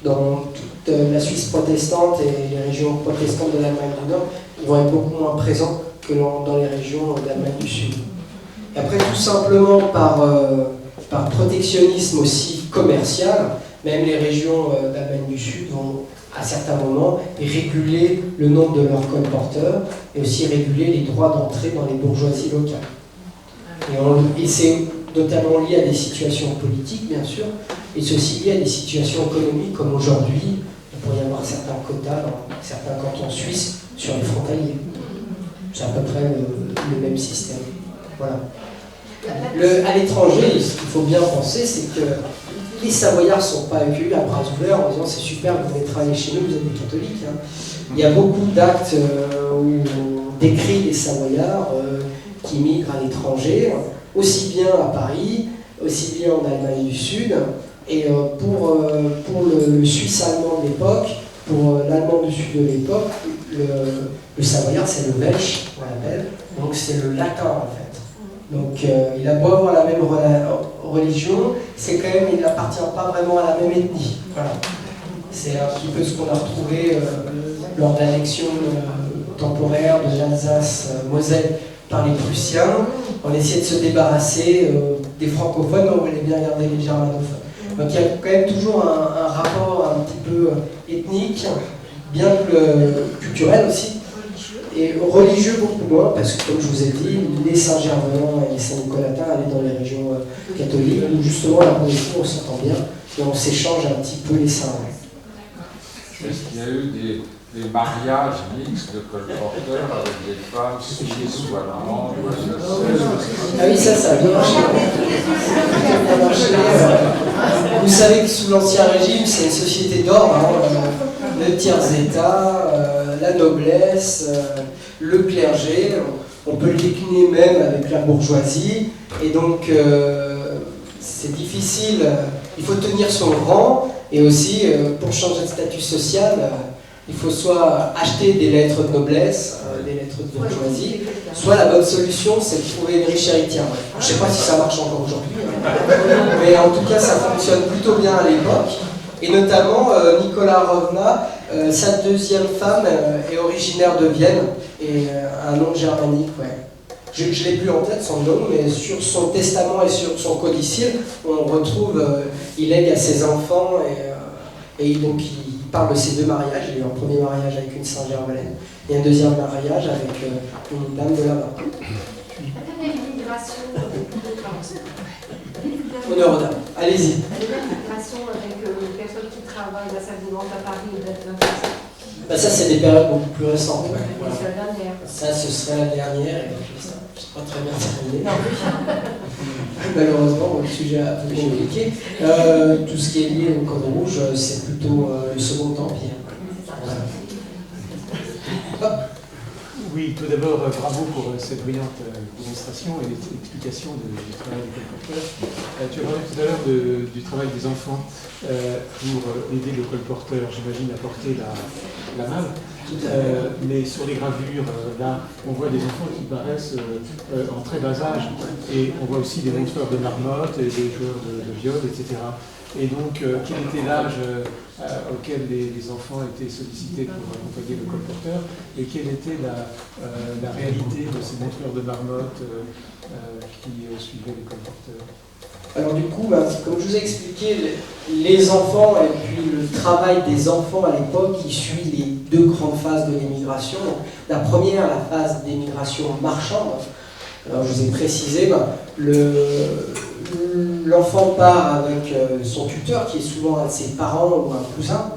dans toute la Suisse protestante et les régions protestantes de l'Allemagne du Nord, ils vont être beaucoup moins présents que dans les régions d'Allemagne du Sud. Et après, tout simplement par protectionnisme aussi commercial, même les régions d'Allemagne du Sud vont, à certains moments, réguler le nombre de leurs colporteurs et aussi réguler les droits d'entrée dans les bourgeoisies locales. Et c'est notamment lié à des situations politiques, bien sûr, et c'est aussi lié à des situations économiques, comme aujourd'hui, il pourrait y avoir certains quotas dans certains cantons suisses sur les frontaliers. C'est à peu près le même système. Voilà. À l'étranger, ce qu'il faut bien penser, c'est que les Savoyards ne sont pas accueillis à bras ouverts en disant c'est super, vous venez travailler chez nous, vous êtes des catholiques. Hein. Il y a beaucoup d'actes où on décrit les Savoyards qui migrent à l'étranger, aussi bien à Paris, aussi bien en Allemagne du Sud. Et pour le Suisse allemand de l'époque, pour l'Allemand du Sud de l'époque, le Savoyard c'est le Welsh, on l'appelle, donc c'est le latin en fait. Donc il a beau avoir la même religion, c'est quand même, il n'appartient pas vraiment à la même ethnie. Voilà. C'est un petit peu ce qu'on a retrouvé lors de l'annexion temporaire de l'Alsace-Moselle par les Prussiens. On essayait de se débarrasser des francophones, mais on voulait bien garder les germanophones. Donc il y a quand même toujours un rapport un petit peu ethnique, bien que culturel aussi. Et religieux beaucoup moins, parce que comme je vous ai dit, les Saint-Germain et les Saint-Nicolatins allaient dans les régions catholiques, où justement là pour le coup on s'entend bien, et on s'échange un petit peu les saints. Est-ce qu'il y a eu des mariages mixtes de colporteurs avec des femmes suisses ou allemandes ou alsaciennes. Ah oui, ça a bien marché. Ça a marché. Vous savez que sous l'Ancien Régime, c'est une société d'ordre, le tiers-état, la noblesse, le clergé. On peut le décliner même avec la bourgeoisie. Et donc, c'est difficile. Il faut tenir son rang. Et aussi, pour changer de statut social, il faut soit acheter des lettres de noblesse, des lettres de bourgeoisie, soit la bonne solution, c'est de trouver une riche héritière. Je ne sais pas si ça marche encore aujourd'hui, mais en tout cas, ça fonctionne plutôt bien à l'époque. Et notamment, Nicolas Rovna, sa deuxième femme est originaire de Vienne, et un nom germanique, ouais. Je ne l'ai plus en tête son nom, mais sur son testament et sur son codicile, on retrouve, il lègue à ses enfants, et donc il parle de ses deux mariages. Il a eu un premier mariage avec une Saint-Germaine, et un deuxième mariage avec une dame de là-bas. L'immigration Honneur aux dames. Allez-y. l'immigration avec les personnes qui travaillent, la salle des ventes à Paris ou d'être Bah ça, c'est des périodes beaucoup plus récentes. Ouais. Voilà. c'est la dernière. Ça, ce serait la dernière, et donc ça, je ne sais pas très bien terminé. Malheureusement, le sujet est un peu compliqué. Tout ce qui est lié au Code Rouge, c'est plutôt le Second Empire. Voilà. Hop. Oui, tout d'abord, bravo pour cette brillante démonstration et l'explication du travail des colporteurs. Tu as parlé tout à l'heure du travail des enfants pour aider le colporteur, j'imagine, à porter la malle. Mais sur les gravures, là, on voit des enfants qui paraissent en très bas âge. Et on voit aussi des montreurs de marmottes, et des joueurs de viol, etc. Et donc, quel était l'âge auquel les enfants étaient sollicités pour accompagner le colporteur, et quelle était la réalité de ces montreurs de marmottes qui suivaient les colporteurs? Alors du coup, comme je vous ai expliqué, les enfants et puis le travail des enfants à l'époque, qui suit les deux grandes phases de l'émigration. La première, la phase d'émigration marchande. Alors je vous ai précisé, l'enfant part avec son tuteur, qui est souvent un de ses parents ou un cousin.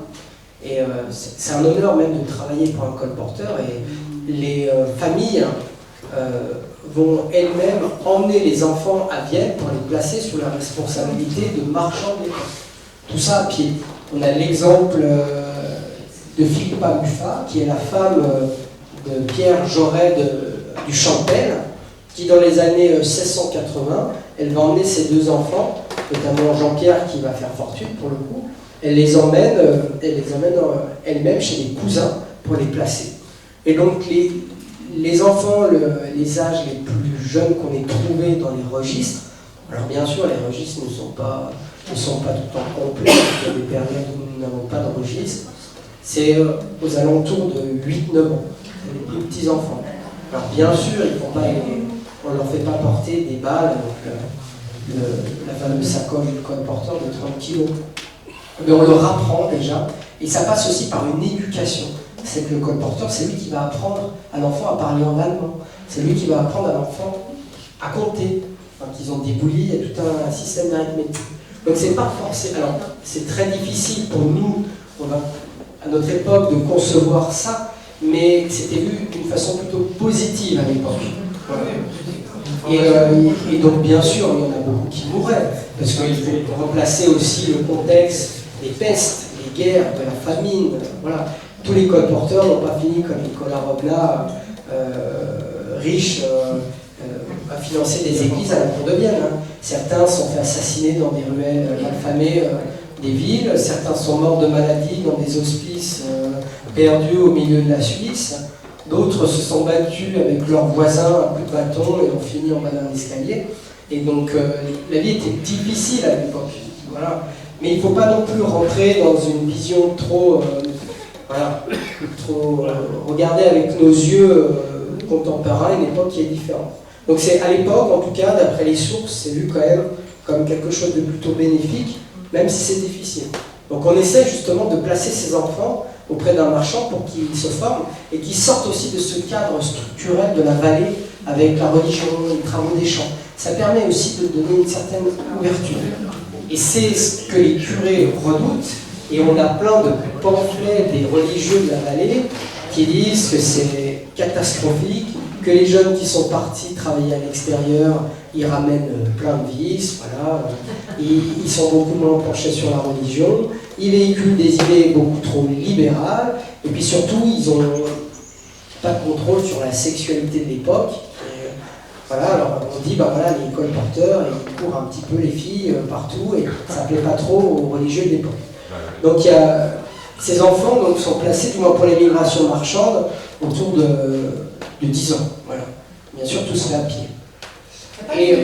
Et c'est un honneur même de travailler pour un colporteur. Et les familles vont elles-mêmes emmener les enfants à Vienne pour les placer sous la responsabilité de marchands de l'époque. Tout ça à pied. On a l'exemple de Philippa Muffat, qui est la femme de Pierre Joret du Champel, qui dans les années 1680, elle va emmener ses deux enfants, notamment Jean-Pierre qui va faire fortune pour le coup, elle les emmène elle-même chez les cousins pour les placer. Et donc les enfants, les âges les plus jeunes qu'on ait trouvés dans les registres, alors bien sûr les registres ne sont pas tout le temps complets, il y a des périodes où nous n'avons pas de registre, c'est aux alentours de 8-9 ans, les plus petits enfants. Alors bien sûr, on ne leur fait pas porter des balles, la fameuse sacoche du colporteur de 30 kg. Mais on leur apprend déjà, et ça passe aussi par une éducation. C'est que le colporteur, c'est lui qui va apprendre à l'enfant à parler en allemand. C'est lui qui va apprendre à l'enfant à compter. Enfin, qu'ils ont des boulis, il y a tout un système d'arithmétique. Donc c'est pas forcément. Alors c'est très difficile pour nous, à notre époque, de concevoir ça, mais c'était vu d'une façon plutôt positive à l'époque. Et donc bien sûr, il y en a beaucoup qui mouraient, parce qu'il faut replacer aussi le contexte des pestes, des guerres, de la famine, voilà. Tous les colporteurs n'ont pas fini comme Nicolas Rovna, riche, à financer des églises à la cour de Vienne. Hein. Certains sont fait assassiner dans des ruelles malfamées des villes, certains sont morts de maladie dans des hospices perdus au milieu de la Suisse, d'autres se sont battus avec leurs voisins à coups de bâton et ont fini en bas d'un escalier. Et donc la vie était difficile à l'époque. Voilà. Mais il ne faut pas non plus rentrer dans une vision trop regarder avec nos yeux contemporains une époque qui est différente. Donc c'est à l'époque, en tout cas, d'après les sources, c'est vu quand même comme quelque chose de plutôt bénéfique, même si c'est difficile. Donc on essaie justement de placer ces enfants auprès d'un marchand pour qu'ils se forment et qu'ils sortent aussi de ce cadre structurel de la vallée avec la religion, les travaux des champs. Ça permet aussi de donner une certaine ouverture. Et c'est ce que les curés redoutent, Et on a plein de pamphlets des religieux de la vallée qui disent que c'est catastrophique, que les jeunes qui sont partis travailler à l'extérieur, ils ramènent plein de vices, voilà. Ils sont beaucoup moins penchés sur la religion, ils véhiculent des idées beaucoup trop libérales, et puis surtout, ils n'ont pas de contrôle sur la sexualité de l'époque. Voilà, alors on dit, bah voilà, les colporteurs, ils courent un petit peu les filles partout, et ça ne plaît pas trop aux religieux de l'époque. Donc il y a, ces enfants donc, sont placés, du moins pour les migrations marchandes, autour de 10 ans. Voilà. Bien sûr, tout se fait à pied. Et,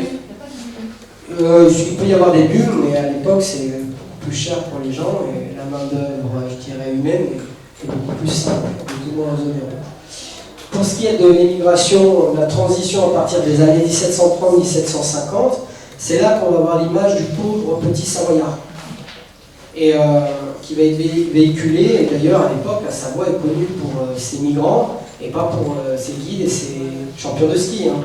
il peut y avoir des bulles, mais à l'époque, c'est beaucoup plus cher pour les gens, et la main-d'œuvre, je dirais, humaine, est beaucoup plus simple, beaucoup moins onéreux. Pour ce qui est de l'immigration, la transition à partir des années 1730-1750, c'est là qu'on va voir l'image du pauvre petit Savoyard. Et qui va être véhiculé, et d'ailleurs à l'époque la Savoie est connue pour ses migrants et pas pour ses guides et ses champions de ski. Hein.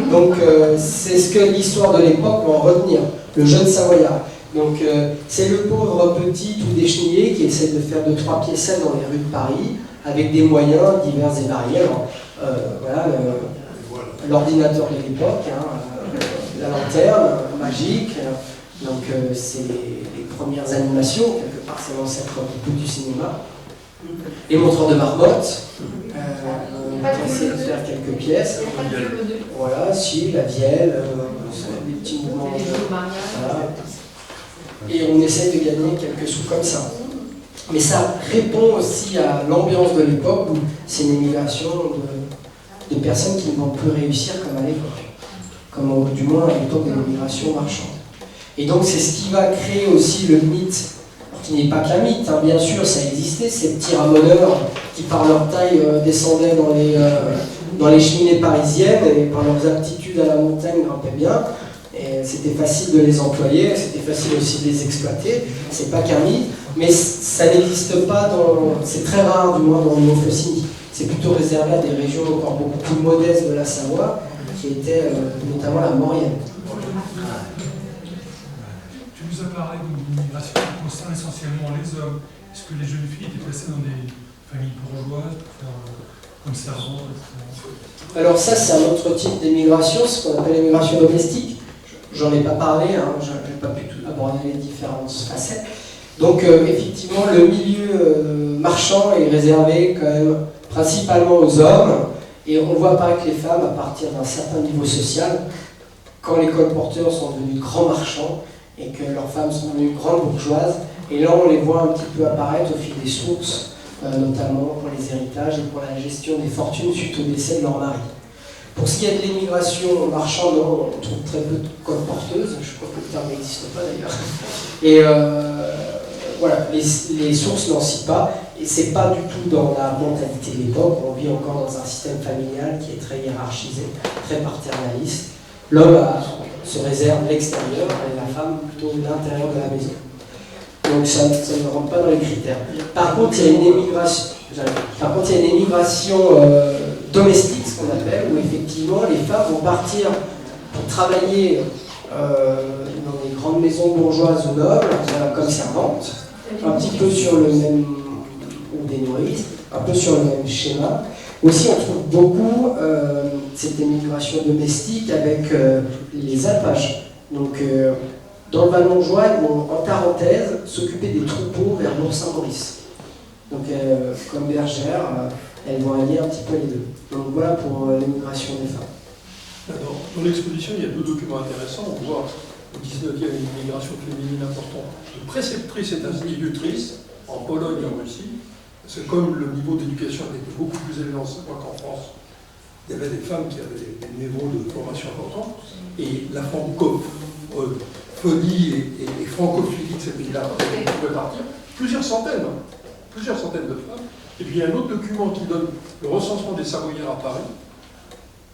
Donc c'est ce que l'histoire de l'époque va en retenir, le jeune Savoyard. Donc c'est le pauvre petit tout déchenillé qui essaie de faire 2-3 piécettes dans les rues de Paris avec des moyens divers et variés. Alors, voilà, l'ordinateur de l'époque, hein, la lanterne magique. Donc c'est les premières animations, quelque part c'est l'ancêtre un peu du cinéma. Les montreurs de marmotte, on va essayer de faire quelques pièces. Voilà, si, la vielle, des petits mouvements. Voilà. Et on essaie de gagner quelques sous comme ça. Mais ça répond aussi à l'ambiance de l'époque où c'est une immigration de personnes qui ne vont plus réussir comme à l'époque. Comme du moins à l'époque de l'immigration marchande. Et donc c'est ce qui va créer aussi le mythe, qui n'est pas qu'un mythe, hein, bien sûr ça existait, ces petits ramoneurs qui par leur taille descendaient dans les cheminées parisiennes et par leurs aptitudes à la montagne grimpaient bien. Et c'était facile de les employer, c'était facile aussi de les exploiter, c'est pas qu'un mythe, mais ça n'existe pas c'est très rare du moins dans le Mont-Faucigny. C'est plutôt réservé à des régions encore beaucoup plus modestes de la Savoie, qui étaient notamment la Maurienne. Tu nous as parlé d'une immigration qui concerne essentiellement les hommes. Est-ce que les jeunes filles étaient placées dans des familles bourgeoises pour faire comme servantes, etc. Alors ça, c'est un autre type d'immigration, ce qu'on appelle l'immigration domestique. J'en ai pas parlé, hein, je n'ai pas pu aborder les différentes facettes. Donc effectivement, le milieu marchand est réservé quand même principalement aux hommes, et on voit apparaître les femmes à partir d'un certain niveau social, quand les colporteurs sont devenus grands marchands, et que leurs femmes sont devenues grandes bourgeoises, et là on les voit un petit peu apparaître au fil des sources, notamment pour les héritages et pour la gestion des fortunes suite au décès de leur mari. Pour ce qui est de l'immigration marchande, on trouve très peu de colporteuses, je crois que le terme n'existe pas d'ailleurs. Et voilà, les sources n'en citent pas, et c'est pas du tout dans la mentalité de l'époque. On vit encore dans un système familial qui est très hiérarchisé, très paternaliste. L'homme se réserve l'extérieur et la femme plutôt l'intérieur de la maison. Donc ça ne rentre pas dans les critères. Par contre, il y a une immigration, domestique, ce qu'on appelle, où effectivement les femmes vont partir pour travailler dans des grandes maisons bourgeoises ou nobles, comme servantes, un petit peu sur le même, ou des nourrices, un peu sur le même schéma. Aussi, on trouve beaucoup cette immigration domestique avec les alpages. Donc, dans le Val-Montjoie, ils vont en Tarentaise s'occuper des troupeaux vers Bourg-Saint-Maurice. Donc, comme bergères, elles vont allier un petit peu les deux. Donc, voilà pour l'immigration des femmes. Alors, dans l'exposition, il y a deux documents intéressants. On voit au 19e une immigration féminine importante de préceptrices et d'institutrices en Pologne et en Russie. Parce que comme le niveau d'éducation était beaucoup plus élevé en Savoie qu'en France, il y avait des femmes qui avaient des niveaux de formation importants. Et la francophonie et francophilie de ces pays-là pouvaient partir. Plusieurs centaines de femmes. Et puis il y a un autre document qui donne le recensement des Savoyards à Paris,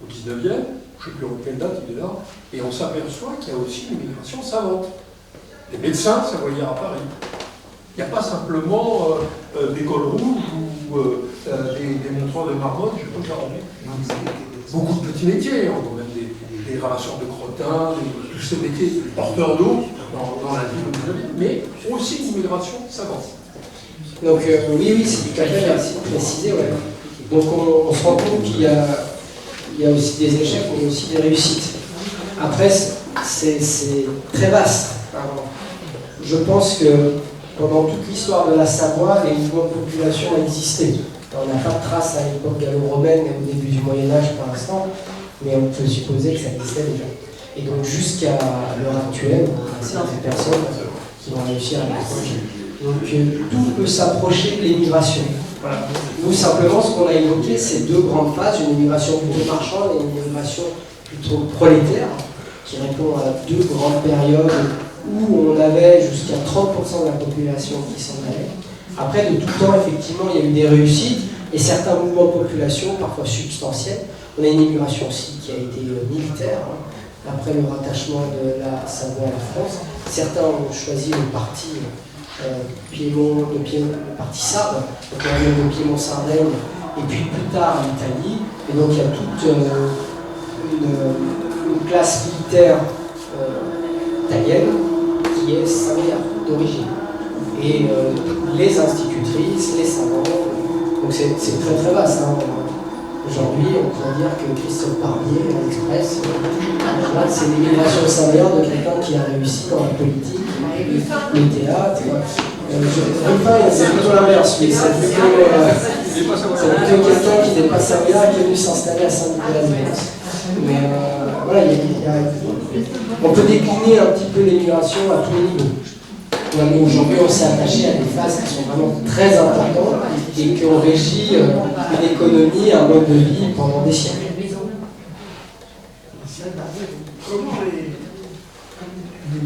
au 19e, je ne sais plus en quelle date il est là, et on s'aperçoit qu'il y a aussi une immigration savante. Des médecins Savoyards à Paris. Il n'y a pas simplement des cols rouges ou des montreurs de marmotte, je peux garantir. Beaucoup de petits métiers, on a même des des ramasseurs de crottins, tous ces métiers porteurs d'eau dans la ville, mais aussi une immigration savante. Donc oui, c'est tout à fait, merci de préciser. Ouais. Donc on se rend compte qu'il y a aussi des échecs, mais aussi des réussites. Après, c'est très vaste. Alors, je pense que pendant toute l'histoire de la Savoie, les mouvements de population existaient. On n'a pas de traces à l'époque gallo-romaine et au début du Moyen-Âge pour l'instant, mais on peut supposer que ça existait déjà. Et donc jusqu'à l'heure actuelle, c'est des personnes qui vont réussir à l'exploiter. Donc tout peut s'approcher de l'immigration. Voilà. Nous, simplement, ce qu'on a évoqué, c'est deux grandes phases, une immigration plutôt marchande et une immigration plutôt prolétaire, qui répond à deux grandes périodes où on avait jusqu'à 30% de la population qui s'en allait. Après, de tout temps, effectivement, il y a eu des réussites et certains mouvements de population, parfois substantiels. On a une immigration aussi qui a été militaire, après le rattachement de la Savoie à la France. Certains ont choisi le parti Piémont, le parti sarde, donc on a même le Piémont-Sardaigne, et puis plus tard l'Italie. Et donc il y a toute une classe militaire italienne qui est savoyarde d'origine. Et les institutrices, les savants, donc c'est très très vaste. Hein. Aujourd'hui, on pourrait dire que Christophe Barbier, à l'Express, c'est l'immigration savoyarde de quelqu'un qui a réussi dans la politique, le théâtre. Ruffin, c'est plutôt l'inverse, mais c'est plutôt quelqu'un qui n'est pas savoyard et qui est venu s'installer à Saint-Nicolas-de-Metz. Mais voilà, on peut décliner un petit peu l'immigration à tous les niveaux. Mais aujourd'hui, on s'est attaché à des phases qui sont vraiment très importantes et qui ont régi une économie, un mode de vie pendant des siècles. Comment les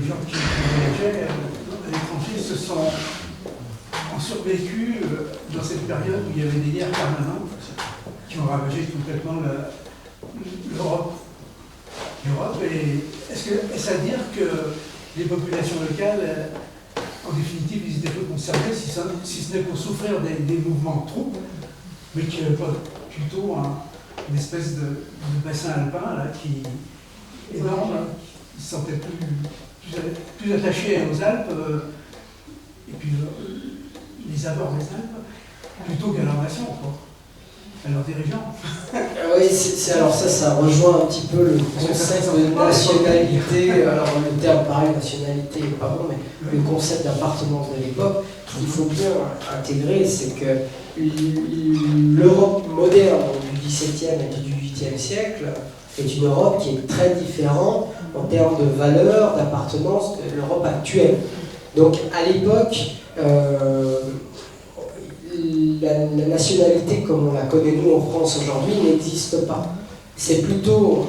gens qui voyageaient à l'étranger ont survécu dans cette période où il y avait des guerres permanentes qui ont ravagé complètement l'Europe? Est-ce à dire que les populations locales, en définitive, ils étaient peu concernés, si ce n'est pour souffrir des mouvements de troupes, mais qu'il y avait plutôt une espèce de bassin alpin là, qui est énorme, là, ils se sentaient plus attachés aux Alpes, et puis les abords des Alpes, plutôt qu'à leur nation, quoi, à leurs dirigeants. Oui, alors ça rejoint un petit peu le concept de nationalité. Alors le terme pareil, nationalité, pas bon, mais le concept d'appartenance de l'époque, qu'il faut bien intégrer, c'est que l'Europe moderne du XVIIe et du XVIIIe siècle est une Europe qui est très différente en termes de valeur, d'appartenance de l'Europe actuelle. Donc à l'époque, la nationalité comme on la connaît nous en France aujourd'hui n'existe pas. C'est plutôt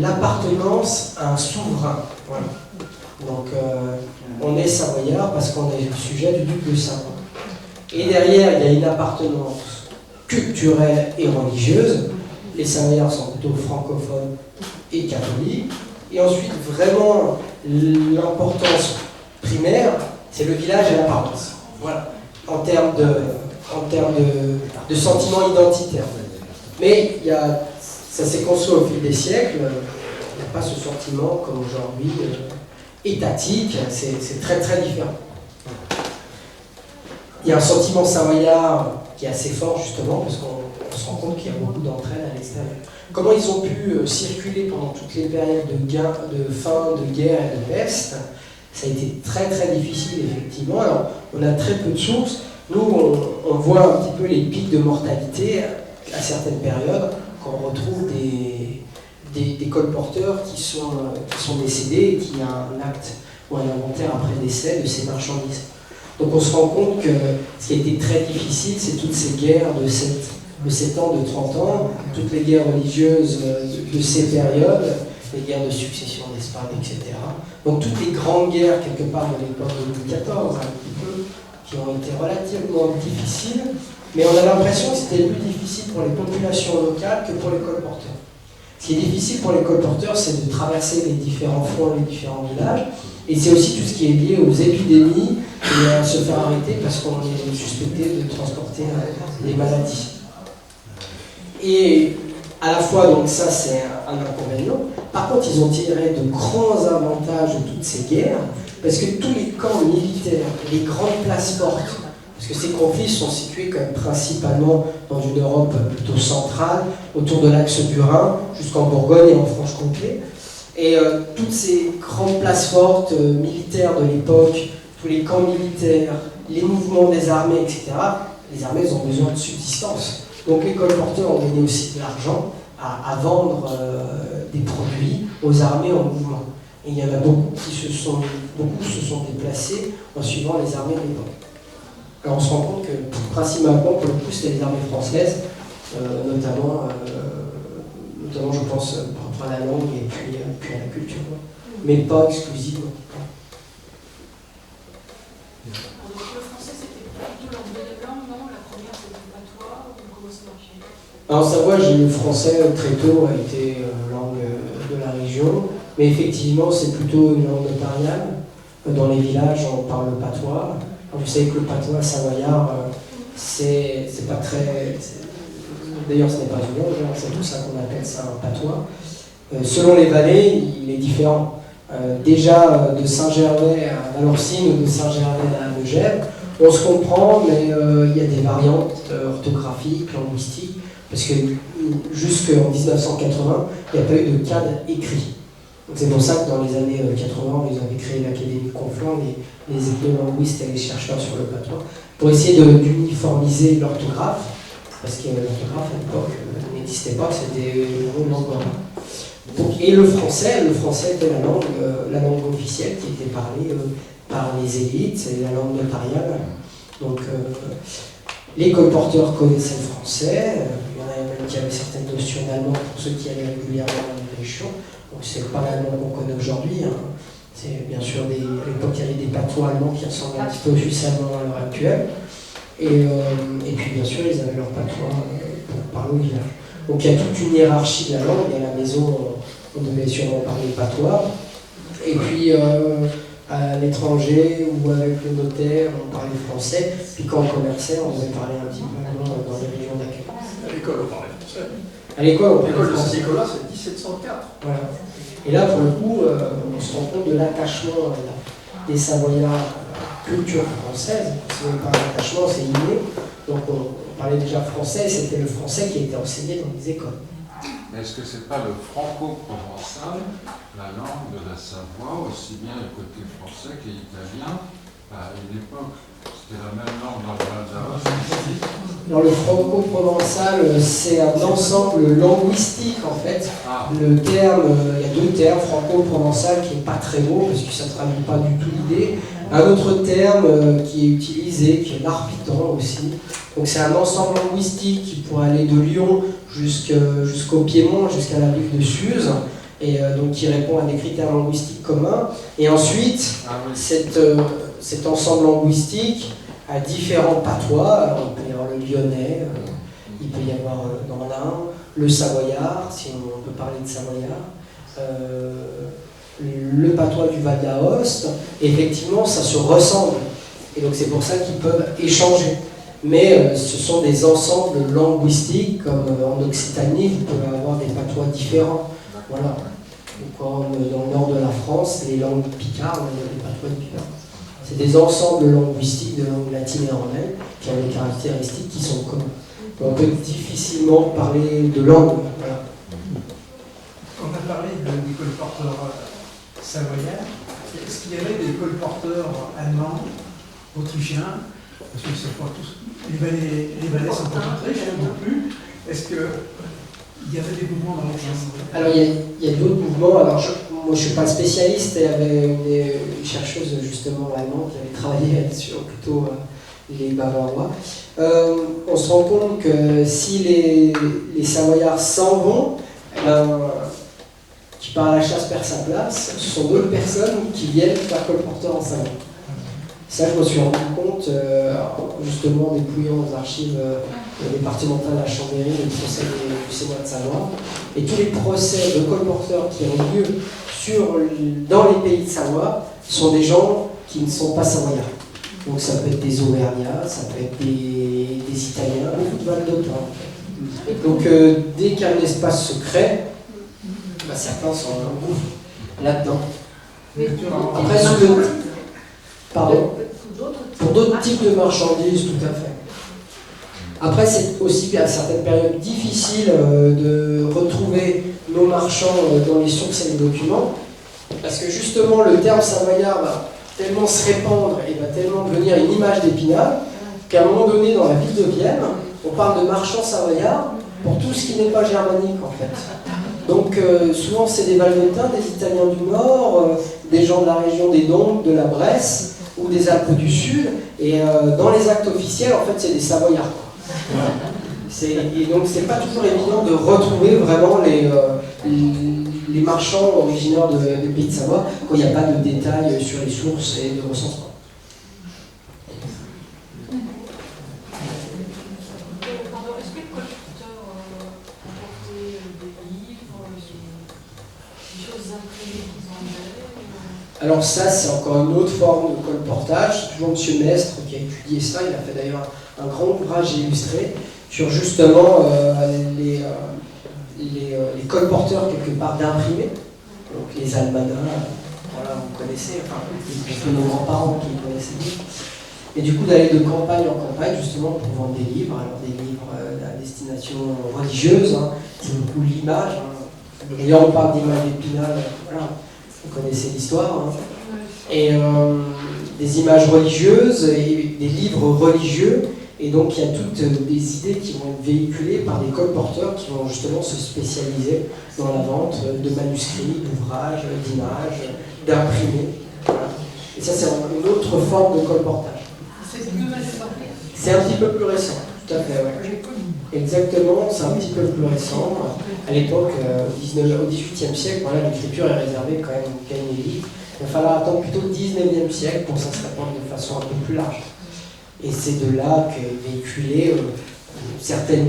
l'appartenance à un souverain. Voilà. Donc on est savoyard parce qu'on est le sujet du duc de Savoie. Et derrière, il y a une appartenance culturelle et religieuse. Les Savoyards sont plutôt francophones et catholiques. Et ensuite, vraiment, l'importance primaire, c'est le village et l'appartenance. Voilà. En termes de sentiment identitaire. Mais ça s'est construit au fil des siècles. Il n'y a pas ce sentiment comme aujourd'hui étatique. C'est très très différent. Il y a un sentiment savoyard qui est assez fort justement parce qu'on se rend compte qu'il y a beaucoup d'entraide à l'extérieur. Comment ils ont pu circuler pendant toutes les périodes de faim, de guerre et de peste, ça a été très très difficile effectivement. Alors on a très peu de sources. Nous on voit un petit peu les pics de mortalité à certaines périodes quand on retrouve des colporteurs qui sont décédés et qui a un acte ou un inventaire après décès de ces marchandises. Donc on se rend compte que ce qui a été très difficile, c'est toutes ces guerres de 7 ans, de 30 ans, toutes les guerres religieuses de ces périodes, les guerres de succession d'Espagne, etc. Donc toutes les grandes guerres, quelque part de l'époque de Louis XIV, un petit peu, qui ont été relativement difficiles, mais on a l'impression que c'était plus difficile pour les populations locales que pour les colporteurs. Ce qui est difficile pour les colporteurs, c'est de traverser les différents fronts, les différents villages, et c'est aussi tout ce qui est lié aux épidémies et se faire arrêter parce qu'on est suspecté de transporter les maladies. Et à la fois, donc ça c'est un inconvénient. Par contre, ils ont tiré de grands avantages de toutes ces guerres, parce que tous les camps militaires, les grandes places fortes, parce que ces conflits sont situés quand même principalement dans une Europe plutôt centrale, autour de l'axe du Rhin, jusqu'en Bourgogne et en Franche-Comté. Et toutes ces grandes places fortes militaires de l'époque, tous les camps militaires, les mouvements des armées, etc., les armées ont besoin de subsistance. Donc les colporteurs ont gagné aussi de l'argent à vendre des produits aux armées en mouvement. Et il y en a beaucoup se sont déplacés en suivant les armées de l'époque. Alors on se rend compte que principalement pour le coup c'était les armées françaises, notamment je pense à la langue et puis à la culture, mais pas exclusivement. Le français c'était plutôt leur deuxième langue, non? La première c'était le patois, ou comment ça marchait? En Savoie, le français très tôt a été langue de la région, mais effectivement c'est plutôt une langue notariale. Dans les villages on parle le patois. Vous savez que le patois savoyard, c'est pas très... D'ailleurs, ce n'est pas une langue, c'est tout ça qu'on appelle ça un patois. Selon les vallées, il est différent. Déjà, de Saint-Gervais à Valenciennes ou de Saint-Gervais à Megève, on se comprend, mais il y a des variantes orthographiques, linguistiques, parce que jusqu'en 1980, il n'y a pas eu de cadre écrit. C'est pour ça que dans les années 80, ils avaient créé l'Académie de Conflans, les ethnolinguistes et les chercheurs sur le patois, pour essayer d'uniformiser l'orthographe, parce que l'orthographe à l'époque n'existait pas, c'était une langue orale. Et le français était la langue officielle qui était parlée par les élites, c'est la langue notariale. Donc les colporteurs connaissaient le français, il y en avait même qui avaient certaines notions d'allemand pour ceux qui allaient régulièrement dans les régions. Donc c'est pas la langue qu'on connaît aujourd'hui. C'est bien sûr à l'époque il y avait des patois allemands qui ressemblent un petit peu au suisse allemand à l'heure actuelle. Et puis bien sûr ils avaient leur patois pour parler au village. Donc il y a toute une hiérarchie de la langue. Et à la maison on devait sûrement parler patois. Et puis à l'étranger ou avec le notaire on parlait français. Puis quand on commerçait on devait parler un petit peu allemand dans les régions d'accueil. À l'école, on parlait français. À l'école, on L'école de français. Saint-Nicolas, c'est 1704. Voilà. Et là, pour le coup, on se rend compte de l'attachement des Savoyards à la culture française. Si on parle d'attachement, c'est inné. Donc on parlait déjà français, c'était le français qui était enseigné dans les écoles. Mais est-ce que c'est pas le franco-provençal, la langue de la Savoie, aussi bien le côté français qu'italien, à une époque? C'était la même langue dans le Val d'Aoste. Dans le franco-provençal, c'est un ensemble linguistique en fait. Le terme, il y a deux termes, franco-provençal qui n'est pas très beau parce que ça ne traduit pas du tout l'idée. Un autre terme qui est utilisé, qui est l'arpitan aussi. Donc c'est un ensemble linguistique qui pourrait aller de Lyon jusqu'au Piémont, jusqu'à la rive de Suse, et donc qui répond à des critères linguistiques communs. Et ensuite, cet ensemble linguistique a différents patois. Alors, il peut y avoir le lyonnais, il peut y avoir dans l'Ain, le savoyard, si on peut parler de savoyard, le patois du Val d'Aoste. Effectivement, ça se ressemble. Et donc c'est pour ça qu'ils peuvent échanger. Mais ce sont des ensembles linguistiques, comme en Occitanie, vous pouvez avoir des patois différents. Voilà. Ou comme dans le nord de la France, les langues picardes, il y a des patois différents. C'est des ensembles linguistiques de langue latine et romaine qui ont des caractéristiques qui sont communes. On peut difficilement parler de langue. Voilà. On a parlé des colporteurs savoyards. Est-ce qu'il y avait des colporteurs allemands, autrichiens? Parce que c'est pas tous. Les Valais sont pas autriches non plus. Est-ce qu'il y avait des mouvements dans le sens? Alors il y a d'autres mouvements. Alors moi je ne suis pas spécialiste. Il y avait une chercheuse justement allemande qui avait travaillé sur plutôt les Bavarois. On se rend compte que si les Savoyards s'en vont, qui part à la chasse perd sa place, ce sont d'autres personnes qui viennent faire colporteur en Savoie. Ça, je me suis rendu compte, justement, en dépouillant les archives départementales à Chambéry, le procès du Sénat de Savoie, et tous les procès de colporteurs qui ont lieu dans les pays de Savoie sont des gens qui ne sont pas savoyards. Donc ça peut être des Auvergnats, ça peut être des Italiens, beaucoup de Val d'Autun. Donc dès qu'il y a un espace secret, bah, certains s'engouffrent là-dedans. Après, pardon, pour d'autres types de marchandises, tout à fait. Après, c'est aussi à certaines périodes difficiles de retrouver nos marchands dans les sources et les documents, parce que justement le terme savoyard va tellement se répandre et va tellement devenir une image d'Épinal qu'à un moment donné dans la ville de Vienne, on parle de marchands savoyards pour tout ce qui n'est pas germanique en fait. Donc souvent c'est des Valdontins, des Italiens du Nord, des gens de la région des Dombes, de la Bresse ou des Alpes du Sud, et dans les actes officiels en fait c'est des Savoyards. Et donc c'est pas toujours évident de retrouver vraiment les marchands originaires de Pays de Savoie quand il n'y a pas de détails sur les sources et de recensement. Est-ce que les collecteurs apportaient des livres, des choses imprimées qu'ils en avaient? Alors ça c'est encore une autre forme de colportage. C'est toujours M. Mestre qui a étudié ça, il a fait d'ailleurs un grand ouvrage illustré sur justement les colporteurs quelque part d'imprimés, donc les almanachs, voilà, vous connaissez, enfin, c'est nos grands-parents qui les connaissaient bien. Et du coup d'aller de campagne en campagne justement pour vendre des livres, alors des livres à destination religieuse, hein, c'est beaucoup l'image. Hein. D'ailleurs on parle d'image d'Épinal, voilà, vous connaissez l'histoire. Hein. Et des images religieuses et des livres religieux. Et donc il y a toutes des idées qui vont être véhiculées par des colporteurs qui vont justement se spécialiser dans la vente de manuscrits, d'ouvrages, d'images, d'imprimés. Voilà. Et ça c'est une autre forme de colportage. C'est un petit peu plus récent, tout à fait. Ouais. Exactement, c'est un petit peu plus récent. À l'époque, au XVIIIe siècle, voilà, l'écriture est réservée quand même aux gagnés livres. Il va falloir attendre plutôt le XIXe siècle pour que ça se répande de façon un peu plus large. Et c'est de là qu'est véhiculé certains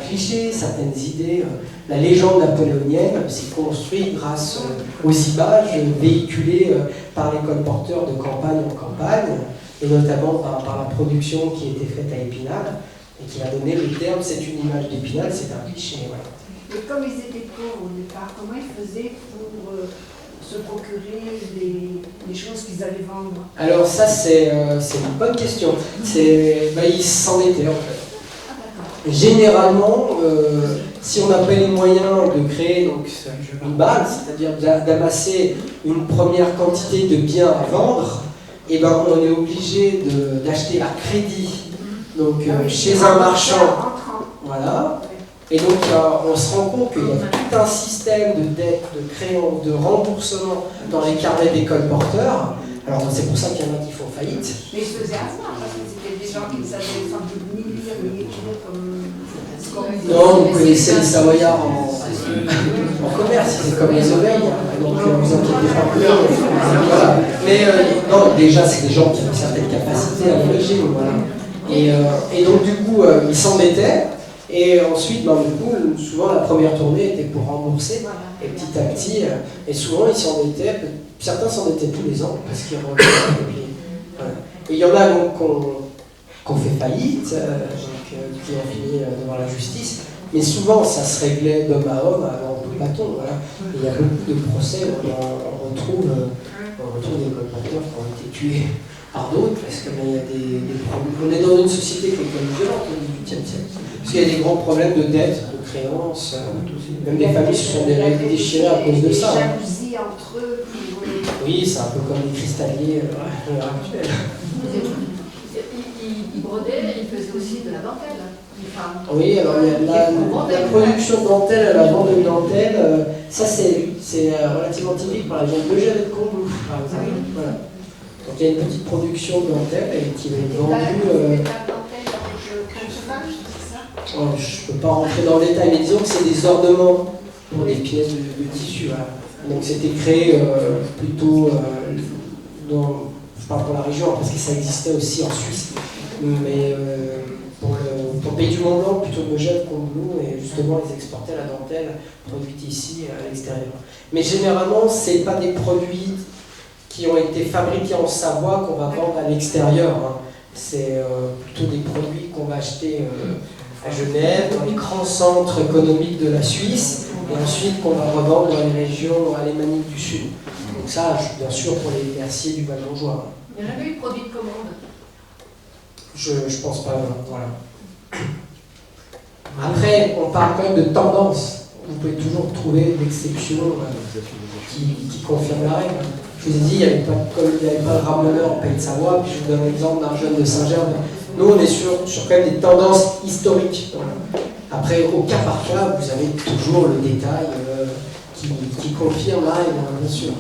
clichés, certaines idées. La légende napoléonienne s'est construite grâce aux images véhiculées par les colporteurs de campagne en campagne, et notamment par la production qui était faite à Épinal, et qui a donné le terme « c'est une image d'Épinal », c'est un cliché. Ouais. Et comme ils étaient pauvres au départ, comment ils faisaient pour se procurer les choses qu'ils allaient vendre? Alors ça c'est une bonne question. Ils s'endettaient en fait. Généralement, si on n'a pas les moyens de créer donc, une base, c'est-à-dire d'amasser une première quantité de biens à vendre, et ben, on est obligé d'acheter à crédit donc, chez un marchand. Voilà. Et donc on se rend compte qu'il y a tout un système de dette, de créance, de remboursement dans les carnets des colporteurs. Alors c'est pour ça qu'il y en a qui font faillite. Mais ils se faisaient avoir parce que c'était des gens qui ne savaient ni lire ni écrire comme... Non, vous connaissez les Savoyards en commerce, c'est comme les oreilles, donc vous inquiétez pas plus. Voilà. Mais non, déjà c'est des gens qui ont une certaine capacité à l'origine. Voilà. Et donc du coup, ils s'endettaient. Et ensuite, du coup, souvent la première tournée était pour rembourser, et petit à petit, et souvent ils s'endettaient, certains s'endettaient tous les ans, parce qu'ils revenaient. Voilà. Et il y en a donc qu'on fait faillite, qui ont fini devant la justice, mais souvent ça se réglait d'homme à homme, alors on peut bâton. Voilà. Et il y a beaucoup de procès où on retrouve des colporteurs qui ont été tués par d'autres, parce qu'il y a des problèmes. On est dans une société qui est quand même violente au XVIIIe siècle. Parce qu'il y a des grands problèmes de dette, de créances, même des familles se sont déchirées à cause de ça. Jalousie entre eux. Oui, c'est un peu comme les cristalliers à l'heure actuelle. Ils brodaient, ils faisaient aussi de la dentelle. Oui, alors la production de dentelle, la vente de dentelle, ça c'est relativement typique par exemple de Megève et de Combloux, par exemple. Voilà. Donc il y a une petite production de dentelle qui va être vendue. Oh, je ne peux pas rentrer dans le détail, mais disons que c'est des ornements pour des pièces de tissu. Voilà. Donc c'était créé plutôt pas pour la région, parce que ça existait aussi en Suisse, mais pour le pays du Mont-Blanc, plutôt Megève, Combloux, et justement ils exportaient la dentelle produite ici à l'extérieur. Mais généralement, ce n'est pas des produits qui ont été fabriqués en Savoie qu'on va vendre à l'extérieur. Hein. C'est plutôt des produits qu'on va acheter à Genève, dans les grands centres économiques de la Suisse, et ensuite qu'on va revendre dans les régions alémaniques du Sud. Donc ça, bien sûr, pour les glaciers du Val-Montjoie. Il n'y a jamais eu de produit de commande. Je pense pas, voilà. Après, on parle quand même de tendance. Vous pouvez toujours trouver l'exception qui confirme la règle. Je vous ai dit, il n'y avait pas de ramoneur en Pays de Savoie, puis je vous donne l'exemple d'un jeune de Saint-Germain. Nous, on est sur quand même des tendances historiques. Voilà. Après, au cas par cas, vous avez toujours le détail qui confirme la règle, bien sûr.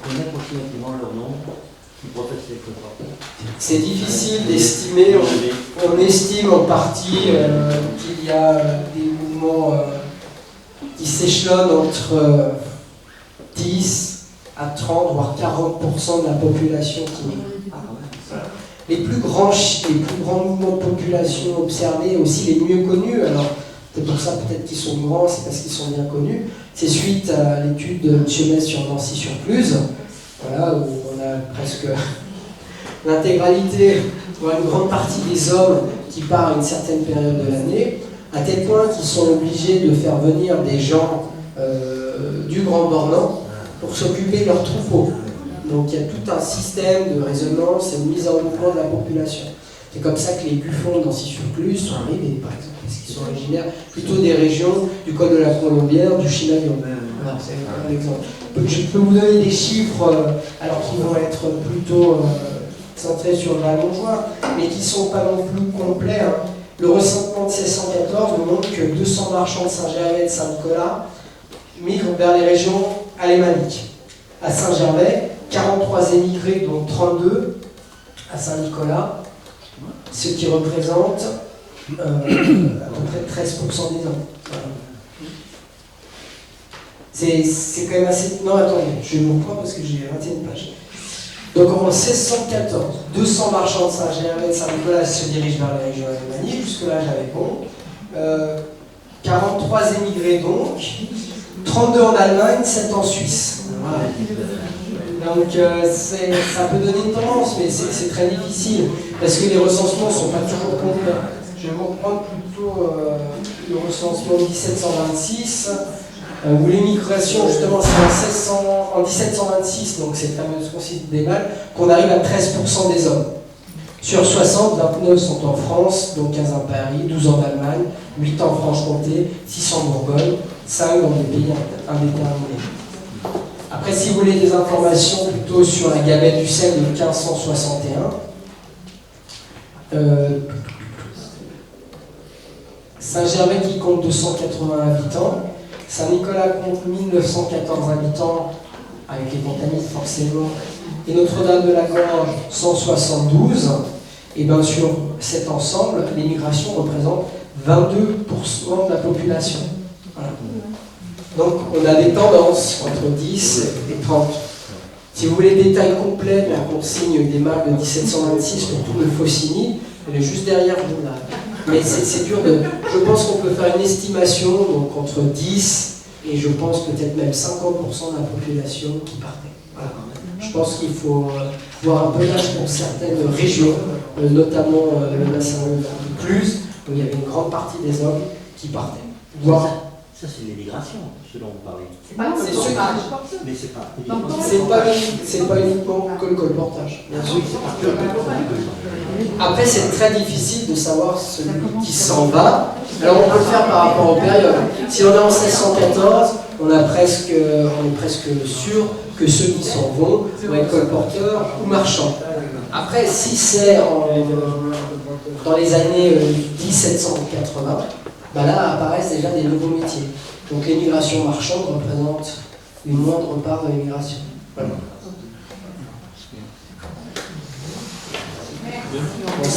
Connaître approximativement leur nom, qui professent les colporteurs. C'est difficile d'estimer. On estime en partie qu'il y a des mouvements qui s'échelonnent entre 10 à 30, voire 40% de la population qui est. Les plus grands mouvements de population observés, aussi les mieux connus, alors c'est pour ça peut-être qu'ils sont grands, c'est parce qu'ils sont bien connus, c'est suite à l'étude de Tchemes sur Nancy-sur-Cluse, voilà, où on a presque l'intégralité, voire une grande partie des hommes qui partent à une certaine période de l'année, à tel point qu'ils sont obligés de faire venir des gens du Grand Bornand pour s'occuper de leurs troupeaux. Donc il y a tout un système de résonance et de mise en mouvement de la population. C'est comme ça que les Buffons d'Ancy-sur-Cluse sont arrivés, par exemple, parce qu'ils sont originaires plutôt des régions du col de la Colombière, du Chinaillon. Voilà, c'est un exemple. Je peux vous donner des chiffres, alors qui vont être plutôt centrés sur le Val-Montjoie, mais qui ne sont pas non plus complets. Hein. Le recensement de 1614 nous montre que 200 marchands de Saint-Gervais et de Saint-Nicolas migrent vers les régions alémaniques. À Saint-Gervais, 43 émigrés, dont 32 à Saint-Nicolas, ce qui représente à peu près 13% des hommes. Voilà. C'est quand même assez... Non, attendez, je vais vous reprendre parce que j'ai raté une page. Donc en 1614, 200 marchands de Saint-Gervais et de Saint-Nicolas se dirigent vers la région alémanique, jusque-là j'avais bon. 43 émigrés donc, 32 en Allemagne, 7 en Suisse. Voilà. Donc ça peut donner une tendance, mais c'est très difficile, parce que les recensements ne sont pas toujours complets. Je vais vous reprendre plutôt le recensement de 1726, où l'émigration, justement, c'est en 1726, donc cette fameuse concile des Bâles, qu'on arrive à 13% des hommes. Sur 60, 29 sont en France, donc 15 en Paris, 12 en Allemagne, 8 en Franche-Comté, 6 en Bourgogne, 5 dans des pays indéterminés. Après, si vous voulez des informations plutôt sur la gamète du sel de 1561, Saint-Gervais qui compte 280 habitants, Saint-Nicolas compte 1914 habitants, avec les Pontanistes forcément, et Notre-Dame de la Gorge 172, et bien sûr cet ensemble, l'émigration représente 22% de la population. Voilà. Donc on a des tendances entre 10 et 30. Si vous voulez des détails complets de la consigne des marques de 1726 pour tout le Faucigny, elle est juste derrière vous là. Mais c'est dur de... Je pense qu'on peut faire une estimation donc entre 10 et je pense peut-être même 50% de la population qui partait. Voilà. Je pense qu'il faut voir un peu l'âge pour certaines régions, notamment le bassin de Cluse, où il y avait une grande partie des hommes qui partaient. Voir... Ça, c'est l'émigration, ce dont vous parlez. C'est ceux qui... Mais c'est pas... C'est pas uniquement que le colportage. Bien sûr. Après, c'est très difficile de savoir celui qui s'en va. Alors, on peut le faire par rapport aux périodes. Si on est en 1614, on est presque sûr que ceux qui s'en vont être colporteurs ou marchands. Après, si c'est dans les années 1780, bah là apparaissent déjà des nouveaux métiers. Donc l'émigration marchande représente une moindre part de l'émigration. Voilà. Bon,